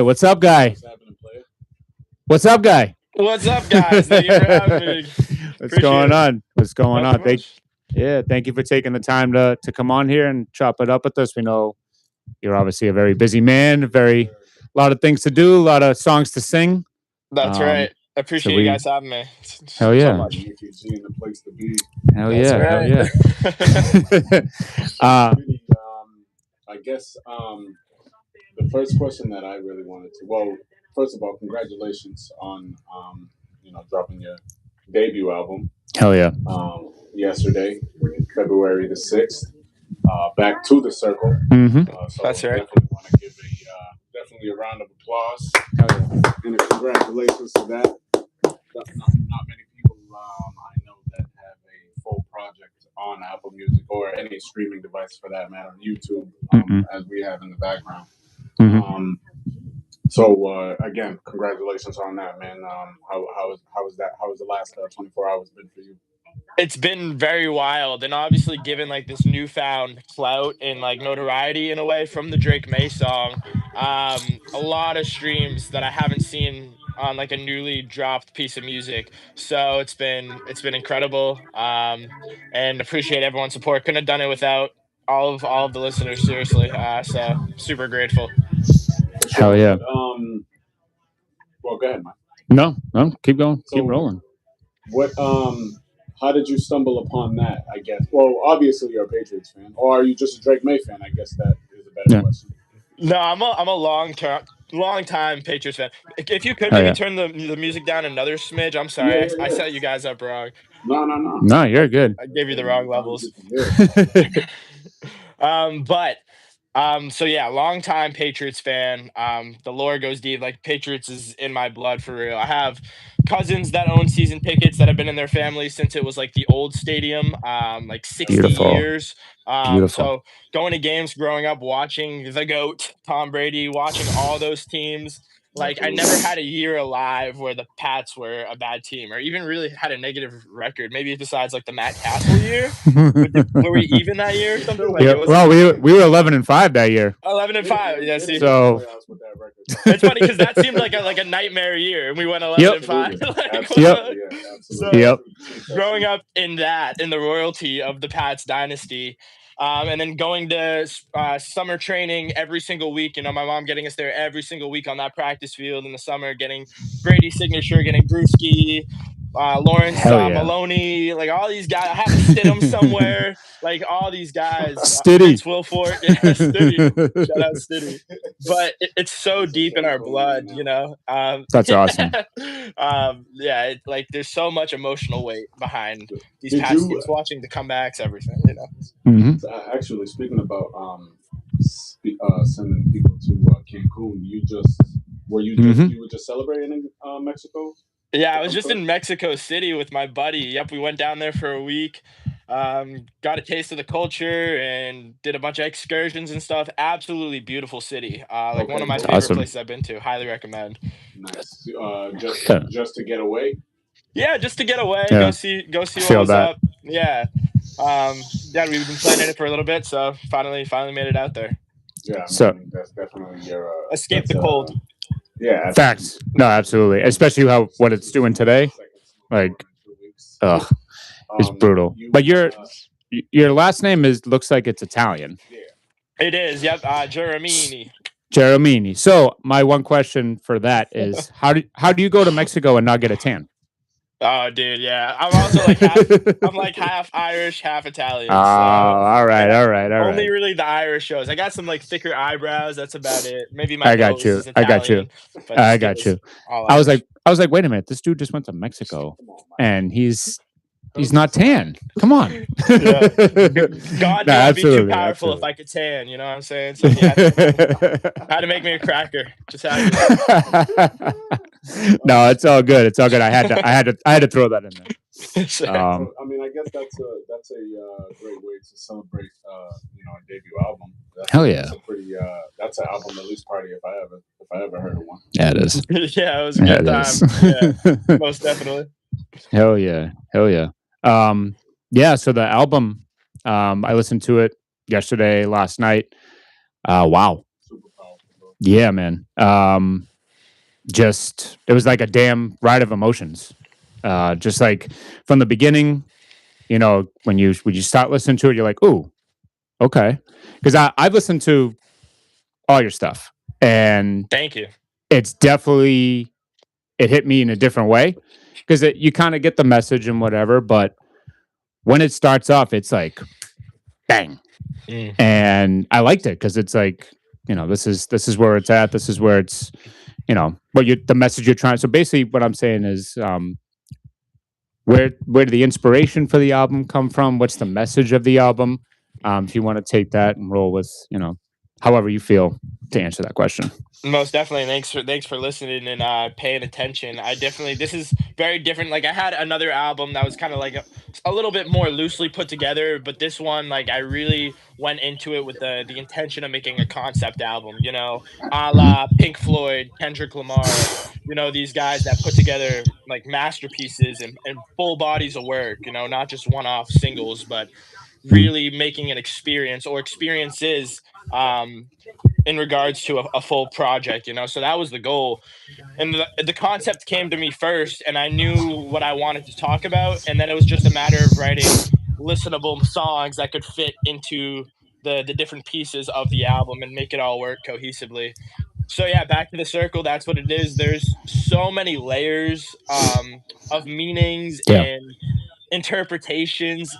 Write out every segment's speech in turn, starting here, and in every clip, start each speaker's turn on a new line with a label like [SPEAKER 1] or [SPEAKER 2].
[SPEAKER 1] What's up, guy?
[SPEAKER 2] What's happening, player?
[SPEAKER 1] What's up, guy?
[SPEAKER 3] What's up, guys? Thank you for having me.
[SPEAKER 1] What's
[SPEAKER 3] Appreciate
[SPEAKER 1] going
[SPEAKER 3] it.
[SPEAKER 1] on? What's going
[SPEAKER 3] Not
[SPEAKER 1] on?
[SPEAKER 3] much.
[SPEAKER 1] Thank you for taking the time to come on here and chop it up with us. We know you're obviously a very busy man, a lot of things to do, a lot of songs to sing.
[SPEAKER 3] That's
[SPEAKER 1] Um,
[SPEAKER 3] right.
[SPEAKER 1] so
[SPEAKER 3] Appreciate you
[SPEAKER 1] we,
[SPEAKER 3] guys having me
[SPEAKER 1] hell
[SPEAKER 3] so
[SPEAKER 1] yeah,
[SPEAKER 3] much.
[SPEAKER 2] Nicky G in the place to be.
[SPEAKER 1] hell
[SPEAKER 3] That's
[SPEAKER 1] yeah, hell
[SPEAKER 3] right.
[SPEAKER 1] yeah.
[SPEAKER 2] Really, I guess the first question that I really wanted to, well, first of all, congratulations on dropping your debut album
[SPEAKER 1] Hell yeah.
[SPEAKER 2] yesterday, February the 6th. Back to the circle.
[SPEAKER 1] Mm-hmm.
[SPEAKER 2] So
[SPEAKER 3] That's right.
[SPEAKER 2] definitely want to give definitely a round of applause and a congratulations to that. Not many people I know that have a full project on Apple Music or any streaming device for that matter, YouTube, as we have in the background.
[SPEAKER 1] Mm-hmm.
[SPEAKER 2] So again, congratulations on that, man. How was that? How was the last 24 hours been for you?
[SPEAKER 3] It's been very wild, and obviously given like this newfound clout and like notoriety in a way from the Drake May song, a lot of streams that I haven't seen on like a newly dropped piece of music. So it's been incredible, and appreciate everyone's support. Couldn't have done it without all of the listeners. Seriously, so super grateful.
[SPEAKER 1] Hell yeah.
[SPEAKER 2] But, well, go ahead, Mike.
[SPEAKER 1] No, keep going, keep
[SPEAKER 2] So-
[SPEAKER 1] rolling.
[SPEAKER 2] What how did you stumble upon that? I guess. Well, obviously you're a Patriots fan, or are you just a Drake May fan? I guess that is a better
[SPEAKER 1] Yeah.
[SPEAKER 2] question.
[SPEAKER 3] No, I'm a long time Patriots fan. If you could
[SPEAKER 1] Oh,
[SPEAKER 3] maybe
[SPEAKER 1] yeah.
[SPEAKER 3] turn the music down another smidge. I'm sorry,
[SPEAKER 2] Yeah.
[SPEAKER 3] I set you guys up wrong.
[SPEAKER 2] No.
[SPEAKER 1] No, you're good.
[SPEAKER 3] I gave you the wrong levels.
[SPEAKER 2] Yeah.
[SPEAKER 3] So yeah, long time Patriots fan. The lore goes deep. Like Patriots is in my blood for real. I have cousins that own season tickets that have been in their family since it was like the old stadium, like 60
[SPEAKER 1] Beautiful.
[SPEAKER 3] years.
[SPEAKER 1] Beautiful.
[SPEAKER 3] So going to games growing up, watching the GOAT, Tom Brady, watching all those teams. Like I never had a year alive where the Pats were a bad team, or even really had a negative record. Maybe besides like the Matt Castle year. Were we even that year or something? Like
[SPEAKER 1] Yeah,
[SPEAKER 3] it was
[SPEAKER 1] well, we were 11-5 that year.
[SPEAKER 3] 11-5. Yeah, see,
[SPEAKER 1] So-
[SPEAKER 3] it's funny because that seemed like a nightmare year, and we went 11-5. So-
[SPEAKER 1] Yep.
[SPEAKER 3] Growing up in the royalty of the Pats dynasty, and then going to summer training every single week. You know, my mom getting us there every single week on that practice field in the summer, getting Brady's signature, getting Brewski, Lawrence
[SPEAKER 1] Hell yeah.
[SPEAKER 3] Maloney, like all these guys. I have to sit them somewhere. Like all these guys.
[SPEAKER 1] Stiddy.
[SPEAKER 3] Vince Wilfork. Yeah, Stiddy. Shout out Stiddy. But it's so deep in our blood, you know.
[SPEAKER 1] That's awesome.
[SPEAKER 3] Yeah, like there's so much emotional weight behind these
[SPEAKER 2] Did
[SPEAKER 3] past
[SPEAKER 2] you-
[SPEAKER 3] teams, watching the comebacks, everything, you know.
[SPEAKER 1] Mhm.
[SPEAKER 2] Actually, speaking about sending people to Cancun,
[SPEAKER 1] Mhm.
[SPEAKER 2] you were just celebrating in Mexico?
[SPEAKER 3] Yeah, I was just in Mexico City with my buddy. Yep, we went down there for a week. Got a taste of the culture and did a bunch of excursions and stuff. Absolutely beautiful city. Like one of my
[SPEAKER 2] That's
[SPEAKER 3] favorite
[SPEAKER 1] awesome.
[SPEAKER 3] places I've been to. Highly recommend.
[SPEAKER 2] Nice. Just
[SPEAKER 1] Yeah.
[SPEAKER 2] just to get away.
[SPEAKER 3] Yeah, just to get away,
[SPEAKER 1] Yeah.
[SPEAKER 3] go see what
[SPEAKER 1] Feel
[SPEAKER 3] was
[SPEAKER 1] that.
[SPEAKER 3] up. Yeah. Yeah, we've been planning it for a little bit, so finally made it out there.
[SPEAKER 2] Yeah.
[SPEAKER 1] So-
[SPEAKER 2] that's definitely your
[SPEAKER 3] Escape
[SPEAKER 2] that's,
[SPEAKER 3] the cold.
[SPEAKER 2] Yeah.
[SPEAKER 1] Facts. No, absolutely. Especially what it's doing today. Like, ugh, it's brutal. But your last name looks like it's Italian.
[SPEAKER 3] It is, yep. Geremini.
[SPEAKER 1] Jeremini. So my one question for that is how do you go to Mexico and not get a tan?
[SPEAKER 3] Oh, dude, yeah. I'm also like half Irish, half Italian.
[SPEAKER 1] Oh, all right.
[SPEAKER 3] Only really the Irish shows. I got some like thicker eyebrows. That's about it. Maybe my
[SPEAKER 1] I got
[SPEAKER 3] nose
[SPEAKER 1] you.
[SPEAKER 3] is
[SPEAKER 1] I got you.
[SPEAKER 3] Italian, but
[SPEAKER 1] I
[SPEAKER 3] the
[SPEAKER 1] got
[SPEAKER 3] skin
[SPEAKER 1] you.
[SPEAKER 3] is all
[SPEAKER 1] I was
[SPEAKER 3] Irish.
[SPEAKER 1] like, wait a minute. This dude just went to Mexico and he's not tan. Come on.
[SPEAKER 3] Yeah. God,
[SPEAKER 1] No,
[SPEAKER 3] I'd be too
[SPEAKER 1] absolutely,
[SPEAKER 3] powerful
[SPEAKER 1] absolutely.
[SPEAKER 3] if I could tan. You know what I'm saying? So yeah, had to make me a cracker. Just had to.
[SPEAKER 1] No, it's all good. It's all good. I had to throw that in there.
[SPEAKER 3] So,
[SPEAKER 1] Um,
[SPEAKER 2] I mean, I guess that's a great way to celebrate, a debut album.
[SPEAKER 1] Hell yeah.
[SPEAKER 2] That's a pretty that's an album release party if I ever heard of one.
[SPEAKER 1] yeah, it is.
[SPEAKER 3] yeah, it was a
[SPEAKER 1] Yeah,
[SPEAKER 3] good
[SPEAKER 1] it
[SPEAKER 3] time.
[SPEAKER 1] is.
[SPEAKER 3] Yeah, most definitely.
[SPEAKER 1] Hell yeah. Yeah. So the album, I listened to it yesterday, last night. Wow.
[SPEAKER 2] Super powerful, bro.
[SPEAKER 1] Yeah, man. Just it was like a damn ride of emotions. Just like from the beginning, when you start listening to it, you're like, "Ooh, okay," because I've listened to all your stuff, and
[SPEAKER 3] Thank you.
[SPEAKER 1] it's definitely it hit me in a different way because you kind of get the message and whatever, but when it starts off, it's like bang,
[SPEAKER 3] Mm.
[SPEAKER 1] and I liked it because it's like this is where it's at. This is where it's what you the message you're trying. So basically, what I'm saying is, where did the inspiration for the album come from? What's the message of the album? If you want to take that and roll with however you feel to answer that question.
[SPEAKER 3] Most definitely. Thanks for listening and paying attention. I definitely this is very different. Like I had another album that was kind of like a little bit more loosely put together, but this one, like I really went into it with the intention of making a concept album, a
[SPEAKER 1] Mhm.
[SPEAKER 3] la Pink Floyd, Kendrick Lamar, these guys that put together like masterpieces and full bodies of work, not just one-off singles, but
[SPEAKER 1] Mhm.
[SPEAKER 3] really making an experience or experiences in regards to a full project, so that was the goal. And the concept came to me first, and I knew what I wanted to talk about, and then it was just a matter of writing listenable songs that could fit into the different pieces of the album and make it all work cohesively. So yeah, back to the circle, that's what it is. There's so many layers of meanings
[SPEAKER 1] Yeah,
[SPEAKER 3] and interpretations.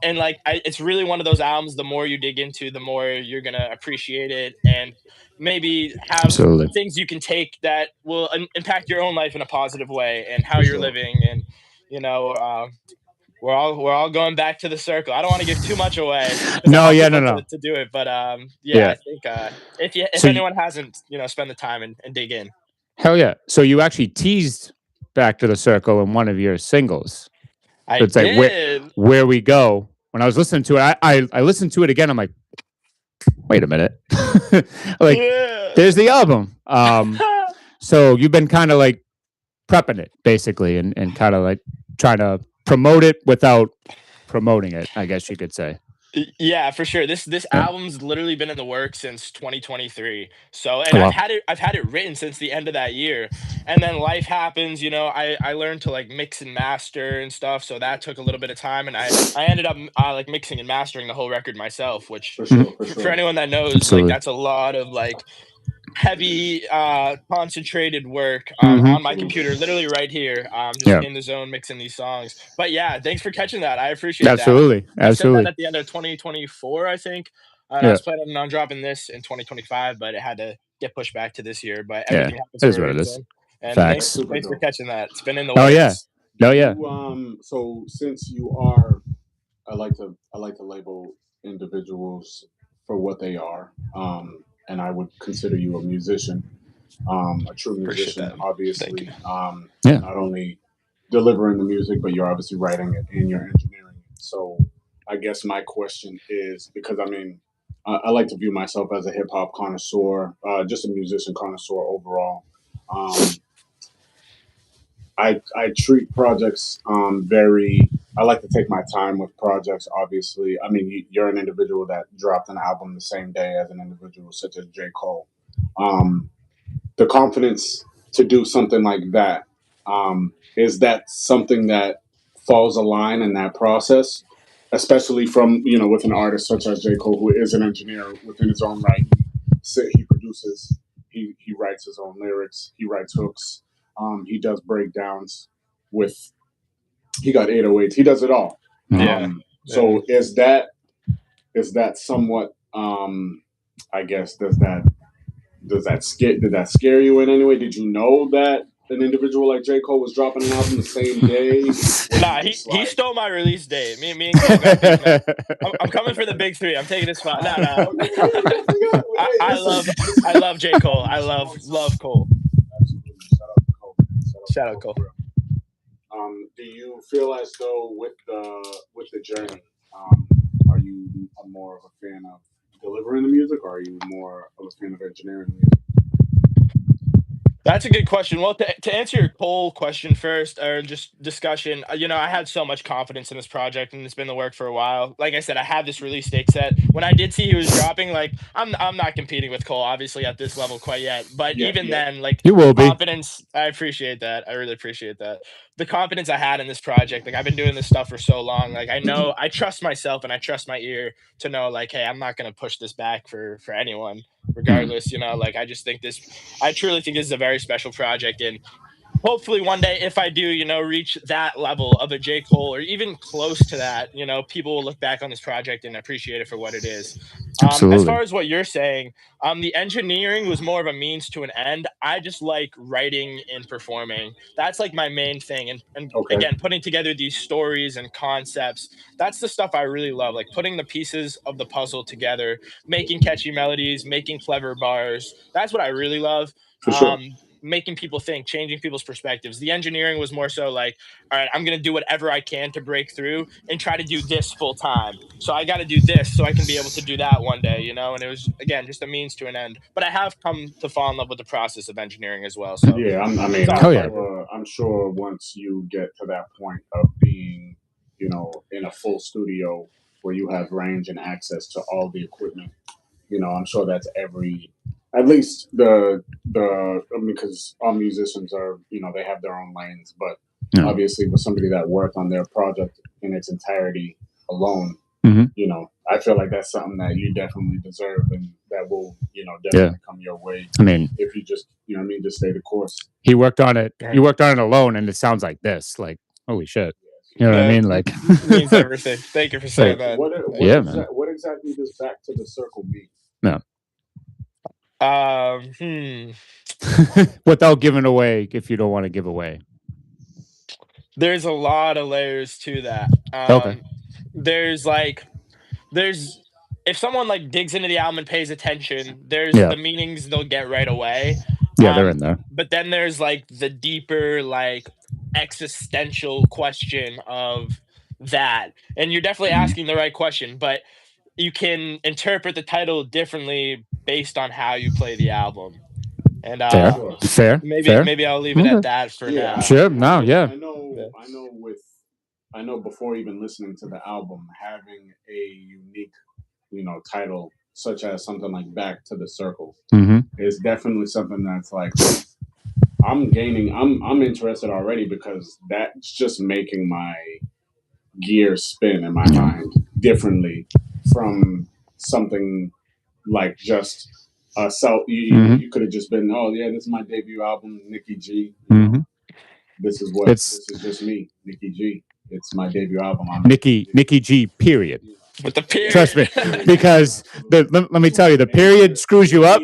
[SPEAKER 3] And like it's really one of those albums, the more you dig into, the more you're gonna appreciate it and maybe have
[SPEAKER 1] absolutely.
[SPEAKER 3] things you can take that will impact your own life in a positive way and how
[SPEAKER 2] For
[SPEAKER 3] you're
[SPEAKER 2] sure.
[SPEAKER 3] living. And you know uh, we're all going back to the circle. I don't want to give too much away because I
[SPEAKER 1] No,
[SPEAKER 3] want
[SPEAKER 1] yeah, no,
[SPEAKER 3] people to,
[SPEAKER 1] no,
[SPEAKER 3] to do it, but yeah,
[SPEAKER 1] yeah.
[SPEAKER 3] I think if
[SPEAKER 1] So you,
[SPEAKER 3] anyone hasn't, spend the time and dig in.
[SPEAKER 1] hell yeah. So you actually teased Back to the Circle in one of your singles.
[SPEAKER 3] I
[SPEAKER 1] So it's like
[SPEAKER 3] did.
[SPEAKER 1] where we go. When I was listening to it, I listened to it again. I'm like, wait a minute, like
[SPEAKER 3] Yeah.
[SPEAKER 1] there's the album. So you've been kind of like prepping it basically, and kind of like trying to promote it without promoting it. I guess you could say.
[SPEAKER 3] Yeah, for sure. This
[SPEAKER 1] Yeah.
[SPEAKER 3] album's literally been in the works since 2023. So, and
[SPEAKER 1] Oh,
[SPEAKER 3] I've
[SPEAKER 1] wow.
[SPEAKER 3] had it written since the end of that year. And then life happens, I learned to like mix and master and stuff, so that took a little bit of time and I ended up like mixing and mastering the whole record myself, which
[SPEAKER 2] For
[SPEAKER 1] Mhm.
[SPEAKER 2] sure. For
[SPEAKER 3] for
[SPEAKER 2] sure.
[SPEAKER 3] anyone that knows, like
[SPEAKER 1] Absolutely.
[SPEAKER 3] that's a lot of like heavy concentrated work
[SPEAKER 1] Hmm.
[SPEAKER 3] on my computer literally right here, just
[SPEAKER 1] Yeah.
[SPEAKER 3] in the zone mixing these songs. But yeah, thanks for catching that. I appreciate that.
[SPEAKER 1] Absolutely.
[SPEAKER 3] I said that
[SPEAKER 1] Absolutely.
[SPEAKER 3] at the end of 2024, I think, and I
[SPEAKER 1] Yeah.
[SPEAKER 3] was planning on dropping this in 2025, but it had to get pushed back to this year. But
[SPEAKER 1] Yeah.
[SPEAKER 3] everything happens
[SPEAKER 1] It
[SPEAKER 3] for
[SPEAKER 1] is
[SPEAKER 3] a
[SPEAKER 1] what it is.
[SPEAKER 3] reason. And
[SPEAKER 2] That's
[SPEAKER 1] Facts.
[SPEAKER 2] super
[SPEAKER 3] thanks for
[SPEAKER 2] dope.
[SPEAKER 3] catching that. It's been in the
[SPEAKER 1] Oh yeah.
[SPEAKER 3] works.
[SPEAKER 2] Do
[SPEAKER 1] Oh yeah.
[SPEAKER 2] you so since you are I like to label individuals for what they are. And I would consider you a musician, a true
[SPEAKER 3] Appreciate
[SPEAKER 2] musician,
[SPEAKER 3] that. Thank you.
[SPEAKER 2] obviously.
[SPEAKER 1] Yeah.
[SPEAKER 2] Not only delivering the music, but you're obviously writing it and you're engineering it. So I guess my question is because I mean, I like to view myself as a hip hop connoisseur, just a musician connoisseur overall. Um, I treat projects very. I like to take my time with projects. Obviously, I mean you're an individual that dropped an album the same day as an individual such as J Cole. Um, the confidence to do something like that, is that something that falls a line in that process, especially from with an artist such as J Cole, who is an engineer within his own right. He produces, he writes his own lyrics, he writes hooks, he does breakdowns with, he got 808s, he does it all.
[SPEAKER 1] Mhm.
[SPEAKER 3] Yeah.
[SPEAKER 2] So
[SPEAKER 3] And
[SPEAKER 2] is that somewhat, I guess, did that scare you in any way? Did you know that an individual like J Cole was dropping an album the same day? Was you
[SPEAKER 3] nah, he
[SPEAKER 2] just
[SPEAKER 3] he
[SPEAKER 2] like,
[SPEAKER 3] stole my release date. Me and Cole got beef now. I'm coming for the big three. I'm taking this spot. No, no.
[SPEAKER 2] okay, hey,
[SPEAKER 3] I love
[SPEAKER 2] listen,
[SPEAKER 3] I
[SPEAKER 2] listen,
[SPEAKER 3] love J Cole. I
[SPEAKER 2] listen,
[SPEAKER 3] love Cole.
[SPEAKER 2] absolutely. Shout out to Cole, man. Shout out to
[SPEAKER 3] Shout out
[SPEAKER 2] Cole
[SPEAKER 3] Cole.
[SPEAKER 2] for real. Do you feel as though with the journey, um, are you more of a fan of delivering the music, or are you more of a fan of engineering the music?
[SPEAKER 3] That's a good question. Well, to answer your poll question first, or just discussion, I had so much confidence in this project, and it's been the work for a while. Like I said, I had this release date set. When I did see he was dropping, like I'm not competing with Cole, obviously at this level quite yet. But
[SPEAKER 2] Yeah,
[SPEAKER 3] even
[SPEAKER 2] yeah,
[SPEAKER 3] then, like
[SPEAKER 1] You
[SPEAKER 3] the
[SPEAKER 1] will be.
[SPEAKER 3] confidence, I appreciate that. I really appreciate that. The confidence I had in this project, like I've been doing this stuff for so long. Like I know I trust myself and I trust my ear to know, like, hey, I'm not gonna push this back for anyone,
[SPEAKER 1] Hmm.
[SPEAKER 3] regardless. Like I just think this I truly think this is a very special project, and hopefully one day if I do, reach that level of a J. Cole or even close to that, people will look back on this project and appreciate it for what it is. As
[SPEAKER 1] Absolutely.
[SPEAKER 3] far as what you're saying, the engineering was more of a means to an end. I just like writing and performing. That's like my main thing. And
[SPEAKER 2] okay,
[SPEAKER 3] again, putting together these stories and concepts, that's the stuff I really love. Like putting the pieces of the puzzle together, making catchy melodies, making clever bars. That's what I really love.
[SPEAKER 2] for sure.
[SPEAKER 3] Making people think, changing people's perspectives. The engineering was more so like, all right, I'm going to do whatever I can to break through and try to do this full time. So I got to do this so I can be able to do that one day, And it was, again, just a means to an end. But I have come to fall in love with the process of engineering as well. So
[SPEAKER 2] Yeah, I
[SPEAKER 3] it's
[SPEAKER 2] mean,
[SPEAKER 3] all
[SPEAKER 1] Oh yeah.
[SPEAKER 3] pleasure.
[SPEAKER 2] I'm sure once you get to that point of being, in a full studio where you have range and access to all the equipment, I'm sure that's at least I mean, because all musicians are, they have their own lanes, but
[SPEAKER 1] Yeah.
[SPEAKER 2] obviously with somebody that worked on their project in its entirety alone,
[SPEAKER 1] Hmm.
[SPEAKER 2] I feel like that's something that you definitely deserve and that will,
[SPEAKER 1] Yeah.
[SPEAKER 2] definitely come your way
[SPEAKER 1] I mean,
[SPEAKER 2] if you just, just stay the course.
[SPEAKER 1] he worked on it.
[SPEAKER 3] Yeah.
[SPEAKER 1] You worked on it alone, and it sounds like this. Like, holy shit. You know what I
[SPEAKER 3] That
[SPEAKER 1] mean? Like,
[SPEAKER 3] means everything. Thank you for saying
[SPEAKER 1] like,
[SPEAKER 3] that. Thank
[SPEAKER 1] yeah,
[SPEAKER 3] you.
[SPEAKER 1] man.
[SPEAKER 2] What exactly does back to the circle mean?
[SPEAKER 1] No.
[SPEAKER 3] Um, hmm.
[SPEAKER 1] Without giving away, if you don't want to give away.
[SPEAKER 3] There's a lot of layers to that.
[SPEAKER 1] Okay.
[SPEAKER 3] There's like there's if someone like digs into the album and pays attention, there's
[SPEAKER 1] Yeah.
[SPEAKER 3] the meanings they'll get right away.
[SPEAKER 1] Yeah, they're in there.
[SPEAKER 3] But then there's like the deeper, like existential question of that. And you're definitely
[SPEAKER 1] Mhm.
[SPEAKER 3] asking the right question, but you can interpret the title differently based on how you play the album. And
[SPEAKER 1] Fair.
[SPEAKER 2] Sure.
[SPEAKER 1] Fair.
[SPEAKER 3] maybe
[SPEAKER 1] Fair.
[SPEAKER 3] maybe I'll leave it
[SPEAKER 1] Okay.
[SPEAKER 3] at that for
[SPEAKER 2] Yeah,
[SPEAKER 3] now.
[SPEAKER 1] Sure. No, yeah.
[SPEAKER 3] Yeah.
[SPEAKER 2] I know before even listening to the album, having a unique, title such as something like Back to the Circle
[SPEAKER 1] Hmm.
[SPEAKER 2] is definitely something that's like I'm interested already because that's just making my gears spin in my mind differently from something like just
[SPEAKER 1] Mhm.
[SPEAKER 2] you could have just been, oh yeah, this is my debut album, Nicky G.
[SPEAKER 1] Hmm.
[SPEAKER 2] This is
[SPEAKER 1] It's
[SPEAKER 2] just me, Nicky G. It's my debut album.
[SPEAKER 1] Nicky G. Period.
[SPEAKER 3] With the
[SPEAKER 1] Trust me,
[SPEAKER 3] period.
[SPEAKER 1] because let me tell you, the period screws you up.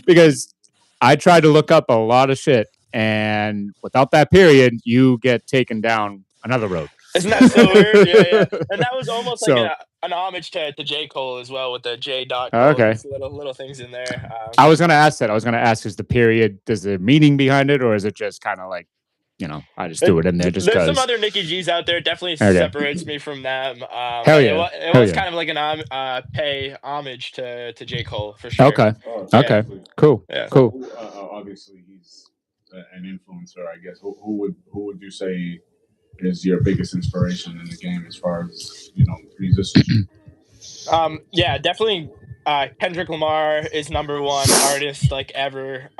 [SPEAKER 1] Because I tried to look up a lot of shit, and without that period, you get taken down another road.
[SPEAKER 3] Isn't that so weird? Yeah, yeah. And that was almost like
[SPEAKER 1] So
[SPEAKER 3] an homage to J. Cole as well, with the J. Cole,
[SPEAKER 1] okay,
[SPEAKER 3] just little things in there.
[SPEAKER 1] I was gonna ask that. I was gonna ask: is the period, does the meaning behind it, or is it just kind of like, I just threw it in there just
[SPEAKER 3] There's some
[SPEAKER 1] because?
[SPEAKER 3] other Nicky G's out there. Definitely
[SPEAKER 1] Okay.
[SPEAKER 3] separates me from them.
[SPEAKER 1] Hell
[SPEAKER 3] But
[SPEAKER 1] yeah.
[SPEAKER 3] it
[SPEAKER 1] Hell
[SPEAKER 3] was
[SPEAKER 1] yeah.
[SPEAKER 3] kind of like an pay homage to J. Cole for sure.
[SPEAKER 1] Okay.
[SPEAKER 2] Oh,
[SPEAKER 3] Yeah.
[SPEAKER 1] Okay. Cool.
[SPEAKER 3] Yeah.
[SPEAKER 2] So
[SPEAKER 1] Cool.
[SPEAKER 2] obviously he's an influencer, I guess. Who would you say is your biggest inspiration in the game as far as musicianship?
[SPEAKER 3] Yeah, definitely. Kendrick Lamar is number one artist like ever.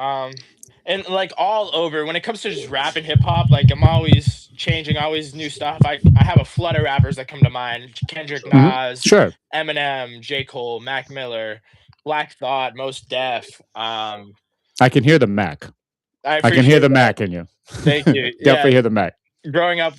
[SPEAKER 3] And like all over when it comes to just rap and hip hop, like I'm always changing, always new stuff. I have a flood of rappers that come to mind: Kendrick,
[SPEAKER 2] Sure.
[SPEAKER 3] Nas,
[SPEAKER 1] Sure.
[SPEAKER 3] Eminem, J. Cole, Mac Miller, Black Thought, Most Def.
[SPEAKER 1] I can hear the Mac.
[SPEAKER 3] I
[SPEAKER 1] I can hear the
[SPEAKER 3] appreciate that.
[SPEAKER 1] Mac in you.
[SPEAKER 3] Thank you. Yeah.
[SPEAKER 1] Definitely hear the Mac.
[SPEAKER 3] Growing up,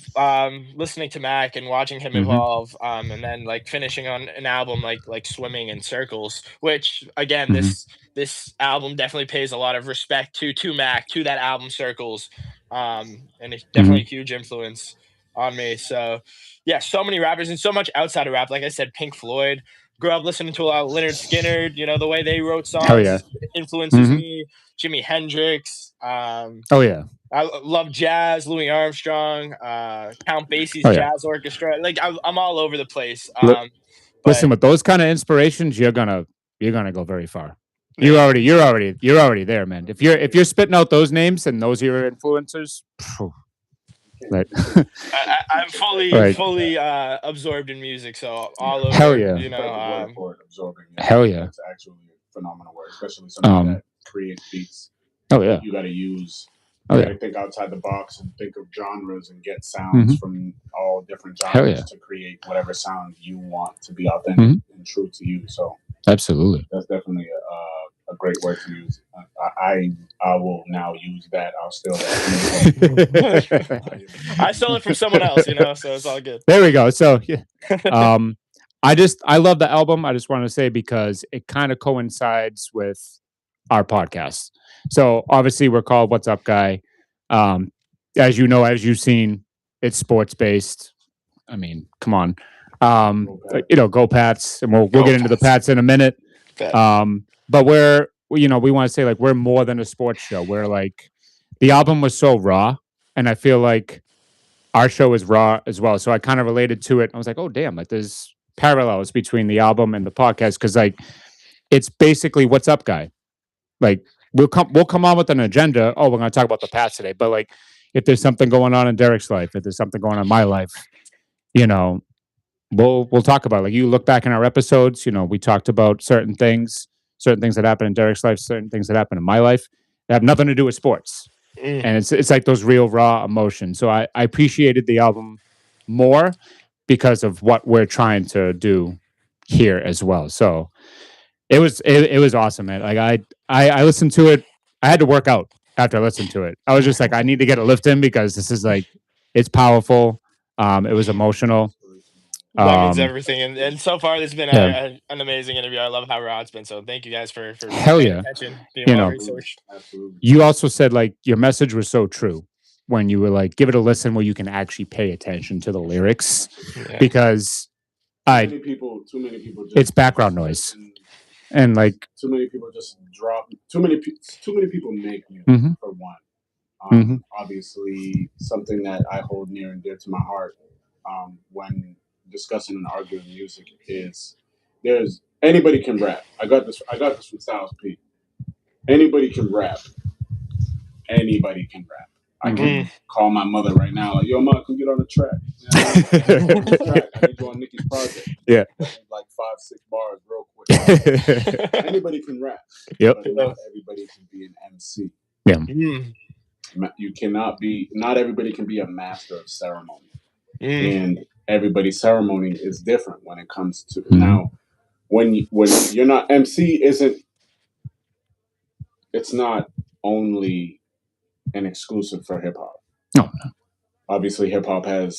[SPEAKER 3] listening to Mac and watching him
[SPEAKER 1] Mhm.
[SPEAKER 3] evolve, and then like finishing on an album like Swimming in Circles, which again,
[SPEAKER 1] Mhm.
[SPEAKER 3] this album definitely pays a lot of respect to Mac, to that album Circles, and it's definitely a huge influence on me. So yeah, so many rappers and so much outside of rap. Like I said, Pink Floyd. Grew up listening to a lot of Leonard Skinner. The way they wrote
[SPEAKER 1] Hell yeah.
[SPEAKER 3] songs influences
[SPEAKER 1] Mhm.
[SPEAKER 3] me. Jimi Hendrix.
[SPEAKER 1] Oh yeah.
[SPEAKER 3] I love jazz, Louis Armstrong, Count Basie's
[SPEAKER 1] Oh yeah.
[SPEAKER 3] jazz orchestra. Like I'm all over the place.
[SPEAKER 1] Li-
[SPEAKER 3] But
[SPEAKER 1] Listen, with those kind of inspirations, you're gonna go very far. you're already there, man. If you're spitting out those names and those are your influencers, right?
[SPEAKER 3] I'm fully
[SPEAKER 1] Right.
[SPEAKER 3] fully absorbed in music, so all
[SPEAKER 1] Hell
[SPEAKER 3] over.
[SPEAKER 1] yeah.
[SPEAKER 3] You know,
[SPEAKER 2] Word for it, absorbing.
[SPEAKER 1] Hell yeah.
[SPEAKER 2] It's actually phenomenal work, especially somebody that creates beats.
[SPEAKER 1] Oh yeah.
[SPEAKER 2] You got to use.
[SPEAKER 1] Oh
[SPEAKER 2] You
[SPEAKER 1] yeah.
[SPEAKER 2] got to think outside the box and think of genres and get sounds from all different
[SPEAKER 1] Hell
[SPEAKER 2] genres
[SPEAKER 1] yeah.
[SPEAKER 2] to create whatever sound you want to be authentic and true to you. So
[SPEAKER 1] Absolutely.
[SPEAKER 2] that's definitely a great word to use. I will now use that. I'll steal that.
[SPEAKER 3] I stole it from someone else, you know, so it's all good.
[SPEAKER 1] There we go. So yeah. I love the album. I just want to say because it kind of coincides with our podcast. So obviously we're called What's Up Guy. As you know, as you've seen, it's sports based. I mean, come on. Go Pats, and we'll get into the Pats in a minute. But we want to say like we're more than a sports show. We're like the album was so raw, and I feel like our show is raw as well. So I kind of related to it. I was like, oh damn, like there's parallels between the album and the podcast because like it's basically What's Up Guy. Like we'll come on with an agenda. Oh, we're gonna talk about the Pats today. But like if there's something going on in Derek's life, if there's something going on in my life, we'll talk about it. Like you look back in our episodes, we talked about certain things that happen in Derek's life, certain things that happen in my life that have nothing to do with sports. And it's like those real raw emotions. So I appreciated the album more because of what we're trying to do here as well. So it was awesome, man. Like I listened to it. I had to work out after I listened to it. I was just like, I need to get a lift in because this is like, it's powerful. It was emotional.
[SPEAKER 3] That means everything, and so far this has been an amazing interview. I love how raw it's been. So thank you guys for
[SPEAKER 1] hell
[SPEAKER 3] paying
[SPEAKER 1] yeah,
[SPEAKER 3] attention, being well researched.
[SPEAKER 2] Absolutely.
[SPEAKER 1] You also said like your message was so true when you were like, give it a listen where you can actually pay attention to the lyrics because
[SPEAKER 2] too many people just,
[SPEAKER 1] it's background noise. And like
[SPEAKER 2] too many people just drop. Too many people make music for one. Obviously, something that I hold near and dear to my heart when discussing and arguing music is there's anybody can rap. I got this from Styles P. Anybody can rap. Anybody can rap. I can call my mother right now, like, yo, mom, can get on the track. I need you on Nicky's project.
[SPEAKER 1] Yeah.
[SPEAKER 2] Like 5-6 bars real quick. Anybody can rap.
[SPEAKER 1] Yep.
[SPEAKER 2] But not everybody can be an MC.
[SPEAKER 1] Yeah.
[SPEAKER 2] You cannot be, not everybody can be a master of ceremony. And everybody's ceremony is different when it comes to now when you're not MC it's not only an exclusive for hip hop.
[SPEAKER 1] No.
[SPEAKER 2] Obviously hip hop and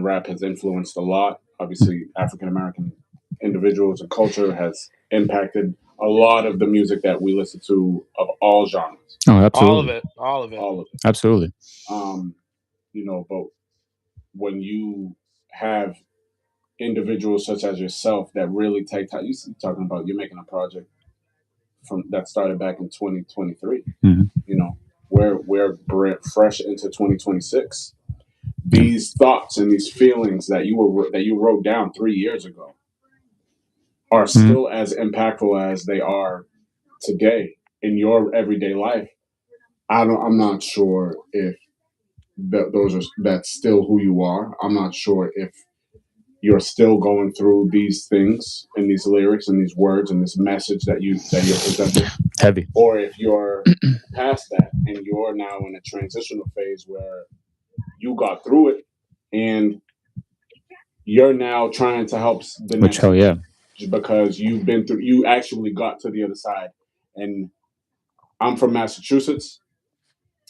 [SPEAKER 2] rap has influenced a lot. Obviously African American individuals and culture has impacted a lot of the music that we listen to of all genres.
[SPEAKER 1] Oh, absolutely.
[SPEAKER 3] All of it.
[SPEAKER 1] Absolutely.
[SPEAKER 2] But when you have individuals such as yourself that really take time, you're talking about you're making a project that started back in 2023. We're fresh into 2026. These thoughts and these feelings that you wrote down 3 years ago are still as impactful as they are today in your everyday life. I'm not sure if that's still who you are. I'm not sure if you're still going through these things and these lyrics and these words and this message that you're presenting.
[SPEAKER 1] Heavy.
[SPEAKER 2] Or if you're past that and you're now in a transitional phase where you got through it and you're now trying to help the next.
[SPEAKER 1] Which hell yeah.
[SPEAKER 2] Because you actually got to the other side. And I'm from Massachusetts.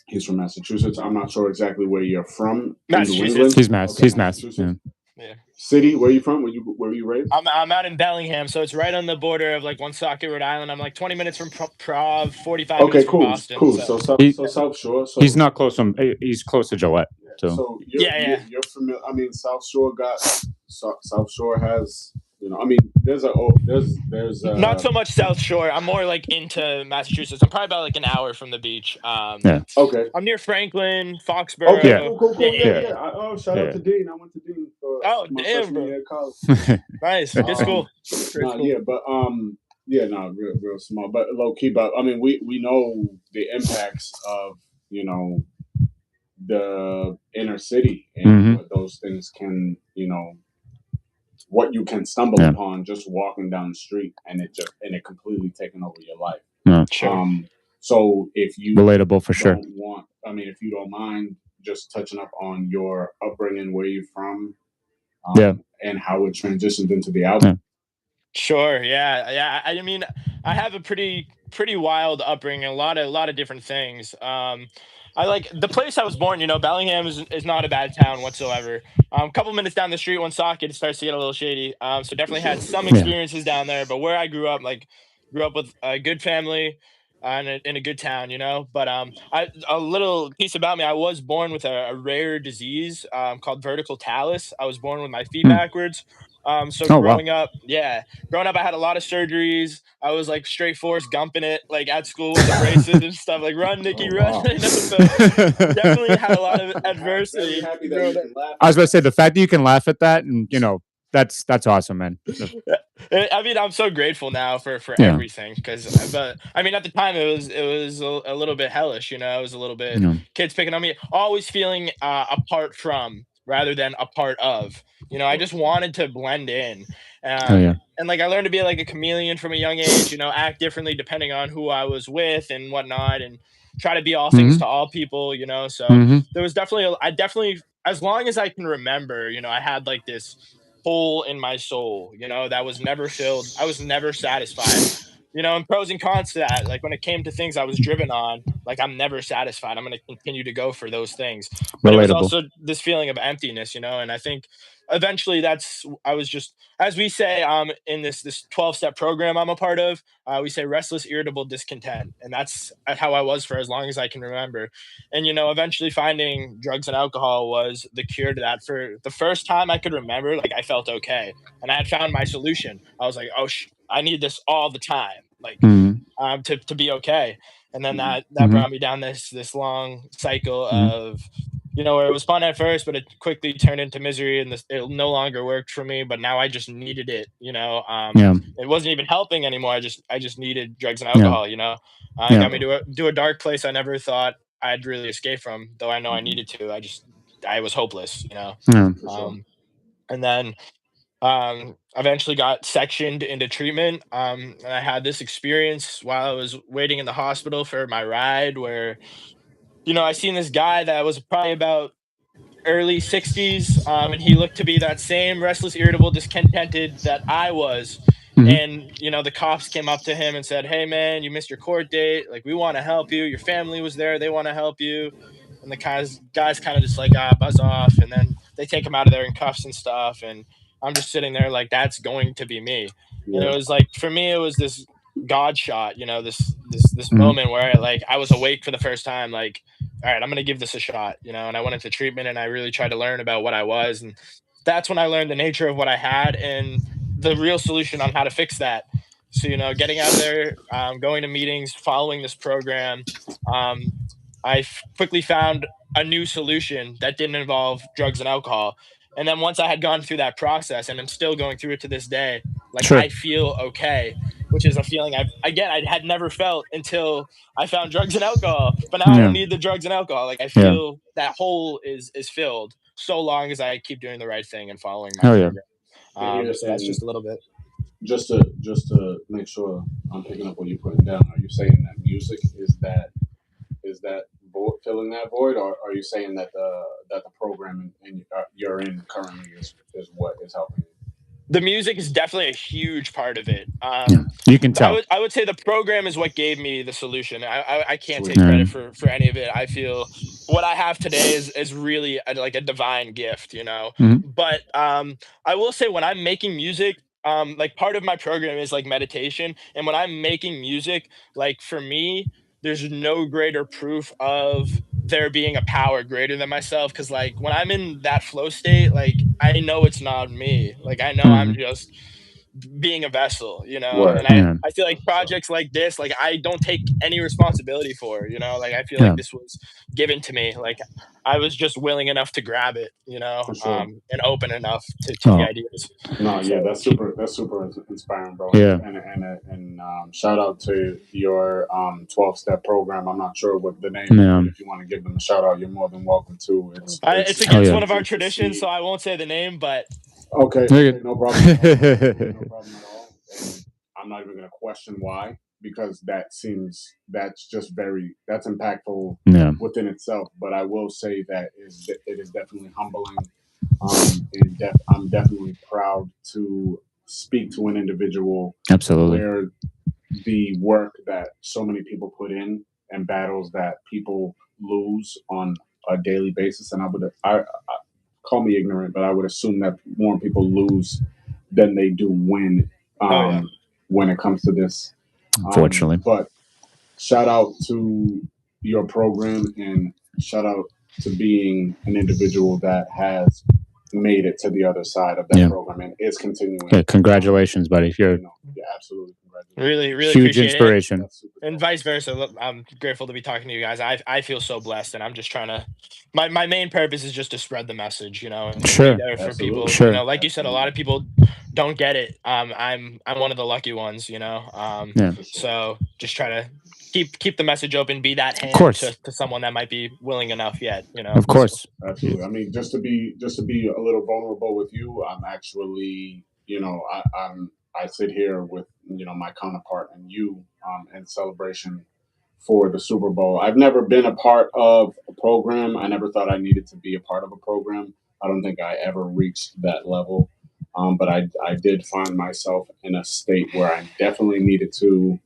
[SPEAKER 2] He's from Massachusetts. I'm not sure exactly where you're from.
[SPEAKER 3] Massachusetts.
[SPEAKER 1] He's Massachusetts.
[SPEAKER 3] Yeah.
[SPEAKER 2] City, where are you from? Where were you raised?
[SPEAKER 3] I'm out in Bellingham, so it's right on the border of like Woonsocket, Rhode Island. I'm like 20 minutes from Prov, 45 minutes from Boston.
[SPEAKER 2] Cool. So South Shore. So
[SPEAKER 1] he's not close from. He's close to Gillette.
[SPEAKER 2] So you're familiar. I mean, South Shore has. There's
[SPEAKER 3] not so much South Shore. I'm more like into Massachusetts. I'm probably about like an hour from the beach.
[SPEAKER 2] Okay.
[SPEAKER 3] I'm near Franklin, Foxborough.
[SPEAKER 2] Okay. Cool. Yeah. Shout out to Dean. I went to Dean for my
[SPEAKER 3] damn, bro.
[SPEAKER 2] year of college.
[SPEAKER 3] Nice. It's cool.
[SPEAKER 2] Yeah, but Yeah, no, real small, but low key. But I mean, we know the impacts of you know the inner city and
[SPEAKER 1] Hmm.
[SPEAKER 2] what those things can what you can stumble
[SPEAKER 1] Yeah.
[SPEAKER 2] upon just walking down the street, and it completely taking over your life.
[SPEAKER 1] Yeah.
[SPEAKER 3] Sure.
[SPEAKER 2] So if you
[SPEAKER 1] Relatable for sure.
[SPEAKER 2] don't want, I mean, if you don't mind just touching up on your upbringing, where you're from,
[SPEAKER 1] Yeah.
[SPEAKER 2] and how it transitioned into the
[SPEAKER 1] Yeah.
[SPEAKER 2] album.
[SPEAKER 3] Sure. Yeah. Yeah. I mean, I have a pretty wild upbringing. A lot of different things. I like the place I was born. Bellingham is not a bad town whatsoever. A couple minutes down the street, one socket, it starts to get a little shady. So
[SPEAKER 2] For
[SPEAKER 3] definitely had
[SPEAKER 2] sure.
[SPEAKER 3] some
[SPEAKER 1] Yeah.
[SPEAKER 3] experiences down there. But where I grew up, like, grew up with a good family. In a good town, but a little piece about me. I was born with a rare disease called vertical talus. I was born with my feet
[SPEAKER 1] Hmm.
[SPEAKER 3] backwards. So
[SPEAKER 1] Oh wow.
[SPEAKER 3] growing up, I had a lot of surgeries. I was like straight Forrest Gumping it, like at school with the braces and stuff, like run,
[SPEAKER 2] Oh
[SPEAKER 3] Nicky, run.
[SPEAKER 2] wow.
[SPEAKER 3] So definitely had a lot of
[SPEAKER 2] Very
[SPEAKER 3] adversity
[SPEAKER 2] happy that
[SPEAKER 3] growing
[SPEAKER 2] you
[SPEAKER 3] up.
[SPEAKER 2] can laugh
[SPEAKER 1] I was
[SPEAKER 2] at
[SPEAKER 1] about to say
[SPEAKER 2] that.
[SPEAKER 1] the fact that you can laugh at that, and that's awesome, man.
[SPEAKER 3] I mean, I'm so grateful now for
[SPEAKER 1] Yeah.
[SPEAKER 3] everything because, but I mean, at the time it was a little bit hellish, It was a little bit
[SPEAKER 1] Yeah.
[SPEAKER 3] kids picking on me, always feeling apart from rather than a part of.
[SPEAKER 2] Of
[SPEAKER 3] I just
[SPEAKER 2] course.
[SPEAKER 3] wanted to blend in,
[SPEAKER 1] Oh yeah.
[SPEAKER 3] and like I learned to be like a chameleon from a young age. Act differently depending on who I was with and whatnot, and try to be all things
[SPEAKER 1] Hmm.
[SPEAKER 3] to all people. So
[SPEAKER 1] Hmm.
[SPEAKER 3] there was definitely I definitely, as long as I can remember, I had like this hole in my soul, that was never filled. I was never satisfied. And pros and cons to that. Like when it came to things I was driven on, like I'm never satisfied. I'm going to continue to go for those things. But it was
[SPEAKER 1] Relatable.
[SPEAKER 3] also this feeling of emptiness, and I think eventually I was just, as we say in this 12-step program I'm a part of, we say restless, irritable, discontent. And that's how I was for as long as I can remember. And eventually finding drugs and alcohol was the cure to that. For the first time I could remember, like I felt okay, and I had found my solution. I was like, oh I need this all the time, like
[SPEAKER 1] Hmm.
[SPEAKER 3] to be okay. And then
[SPEAKER 2] Mhm.
[SPEAKER 3] that
[SPEAKER 1] Hmm.
[SPEAKER 3] brought me down this long cycle
[SPEAKER 1] Hmm.
[SPEAKER 3] of, where it was fun at first, but it quickly turned into misery, and it no longer worked for me. But now I just needed it.
[SPEAKER 1] Yeah.
[SPEAKER 3] It wasn't even helping anymore. I just needed drugs and
[SPEAKER 1] Yeah.
[SPEAKER 3] alcohol. It
[SPEAKER 1] Yeah.
[SPEAKER 3] got me to a dark place I never thought I'd really escape from, though I know I
[SPEAKER 2] Mhm.
[SPEAKER 3] needed to. I was hopeless.
[SPEAKER 1] Yeah.
[SPEAKER 2] For sure.
[SPEAKER 3] Um, and then eventually got sectioned into treatment. And I had this experience while I was waiting in the hospital for my ride, where I seen this guy that was probably about early 60s, and he looked to be that same restless, irritable, discontented that I was.
[SPEAKER 1] Hmm.
[SPEAKER 3] And the cops came up to him and said, "Hey man, you missed your court date, like we want to help you, your family was there, they want to help you." And the guys kind of just like, buzz off, and then they take him out of there in cuffs and stuff. And I'm just sitting there like, that's going to be me. And it
[SPEAKER 2] Yeah.
[SPEAKER 3] was like, for me, it was this god shot, this
[SPEAKER 1] Hmm.
[SPEAKER 3] moment where I was awake for the first time, like, all right, I'm gonna give this a shot, and I went into treatment, and I really tried to learn about what I was. And that's when I learned the nature of what I had and the real solution on how to fix that. So, getting out of there, going to meetings, following this program, um, quickly found a new solution that didn't involve drugs and alcohol. And then once I had gone through that process, and I'm still going through it to this day, like
[SPEAKER 1] Sure.
[SPEAKER 3] I feel okay, which is a feeling I had never felt until I found drugs and alcohol. But now I don't
[SPEAKER 1] Yeah.
[SPEAKER 3] need the drugs and alcohol. Like I
[SPEAKER 1] Yeah.
[SPEAKER 3] feel that hole is filled so long as I keep doing the right thing and following my
[SPEAKER 1] Hell yeah.
[SPEAKER 3] program.
[SPEAKER 2] And here,
[SPEAKER 3] So that's
[SPEAKER 2] and
[SPEAKER 3] just a little bit.
[SPEAKER 2] just to make sure I'm picking up what you're putting down. Are you saying that music is that filling that void, or are you saying that the program you're in currently is what is helping you?
[SPEAKER 3] The music is definitely a huge part of it.
[SPEAKER 1] Yeah. You can
[SPEAKER 3] I
[SPEAKER 1] tell.
[SPEAKER 3] would I would say the program is what gave me the solution. I can't
[SPEAKER 2] Sweet.
[SPEAKER 3] take
[SPEAKER 1] Yeah.
[SPEAKER 3] credit for any of it. I feel what I have today is really like a divine gift.
[SPEAKER 1] Hmm.
[SPEAKER 3] But I will say when I'm making music, like part of my program is like meditation, and when I'm making music, like for me, there's no greater proof of there being a power greater than myself. Because like when I'm in that flow state, like I know it's not me. Like I know I'm
[SPEAKER 1] Hmm.
[SPEAKER 3] just being a vessel,
[SPEAKER 2] Word.
[SPEAKER 3] and
[SPEAKER 1] Yeah.
[SPEAKER 3] I feel like
[SPEAKER 2] For sure.
[SPEAKER 3] projects like this, like I don't take any responsibility for, like I feel like
[SPEAKER 1] Yeah.
[SPEAKER 3] this was given to me. Like I was just willing enough to grab it,
[SPEAKER 2] For sure.
[SPEAKER 3] and open enough to the
[SPEAKER 1] Oh.
[SPEAKER 3] ideas.
[SPEAKER 2] No, yeah,
[SPEAKER 3] So
[SPEAKER 2] that's super inspiring, bro.
[SPEAKER 1] Yeah.
[SPEAKER 2] And Shout out to your 12-step program. I'm not sure what the name is,
[SPEAKER 1] Yeah.
[SPEAKER 2] but if you want to give them a shout out, you're more than welcome to.
[SPEAKER 3] It's
[SPEAKER 2] It's
[SPEAKER 3] against
[SPEAKER 1] yeah.
[SPEAKER 3] one of our
[SPEAKER 2] amazing to
[SPEAKER 3] traditions,
[SPEAKER 2] see.
[SPEAKER 3] so I won't say the name, but
[SPEAKER 2] Okay,
[SPEAKER 1] You're
[SPEAKER 2] okay, no problem. Absolutely no problem at all. And I'm not even going to question why, because that's just that's impactful
[SPEAKER 1] Yeah.
[SPEAKER 2] within itself. But I will say that it is definitely humbling. And I'm definitely proud to speak to an individual
[SPEAKER 1] Absolutely.
[SPEAKER 2] where the work that so many people put in and battles that people lose on a daily basis. And I call me ignorant, but I would assume that more people lose than they do win
[SPEAKER 3] oh yeah.
[SPEAKER 2] when it comes to this.
[SPEAKER 1] Unfortunately.
[SPEAKER 2] But shout out to your program and shout out to being an individual that has made it to the other side of that program and is continuing.
[SPEAKER 1] Yeah, congratulations, buddy. You're
[SPEAKER 2] yeah, absolutely.
[SPEAKER 3] Really, really
[SPEAKER 1] huge
[SPEAKER 3] appreciate
[SPEAKER 1] inspiration.
[SPEAKER 3] it. And vice versa. Look, I'm grateful to be talking to you guys. I feel so blessed, and I'm just trying to. My main purpose is just to spread the message, and
[SPEAKER 1] Sure.
[SPEAKER 3] be there for
[SPEAKER 2] Absolutely.
[SPEAKER 3] people.
[SPEAKER 1] Sure.
[SPEAKER 3] Like you said, a lot of people don't get it. I'm one of the lucky ones.
[SPEAKER 1] Yeah.
[SPEAKER 3] So just try to keep the message open. Be that hand
[SPEAKER 1] course.
[SPEAKER 3] to someone that might be willing enough yet.
[SPEAKER 1] Of course.
[SPEAKER 2] Absolutely. I mean, just to be a little vulnerable with you, I'm actually, I sit here with my counterpart and you in celebration for the Super Bowl. I've never been a part of a program. I never thought I needed to be a part of a program. I don't think I ever reached that level. But I did find myself in a state where I definitely needed to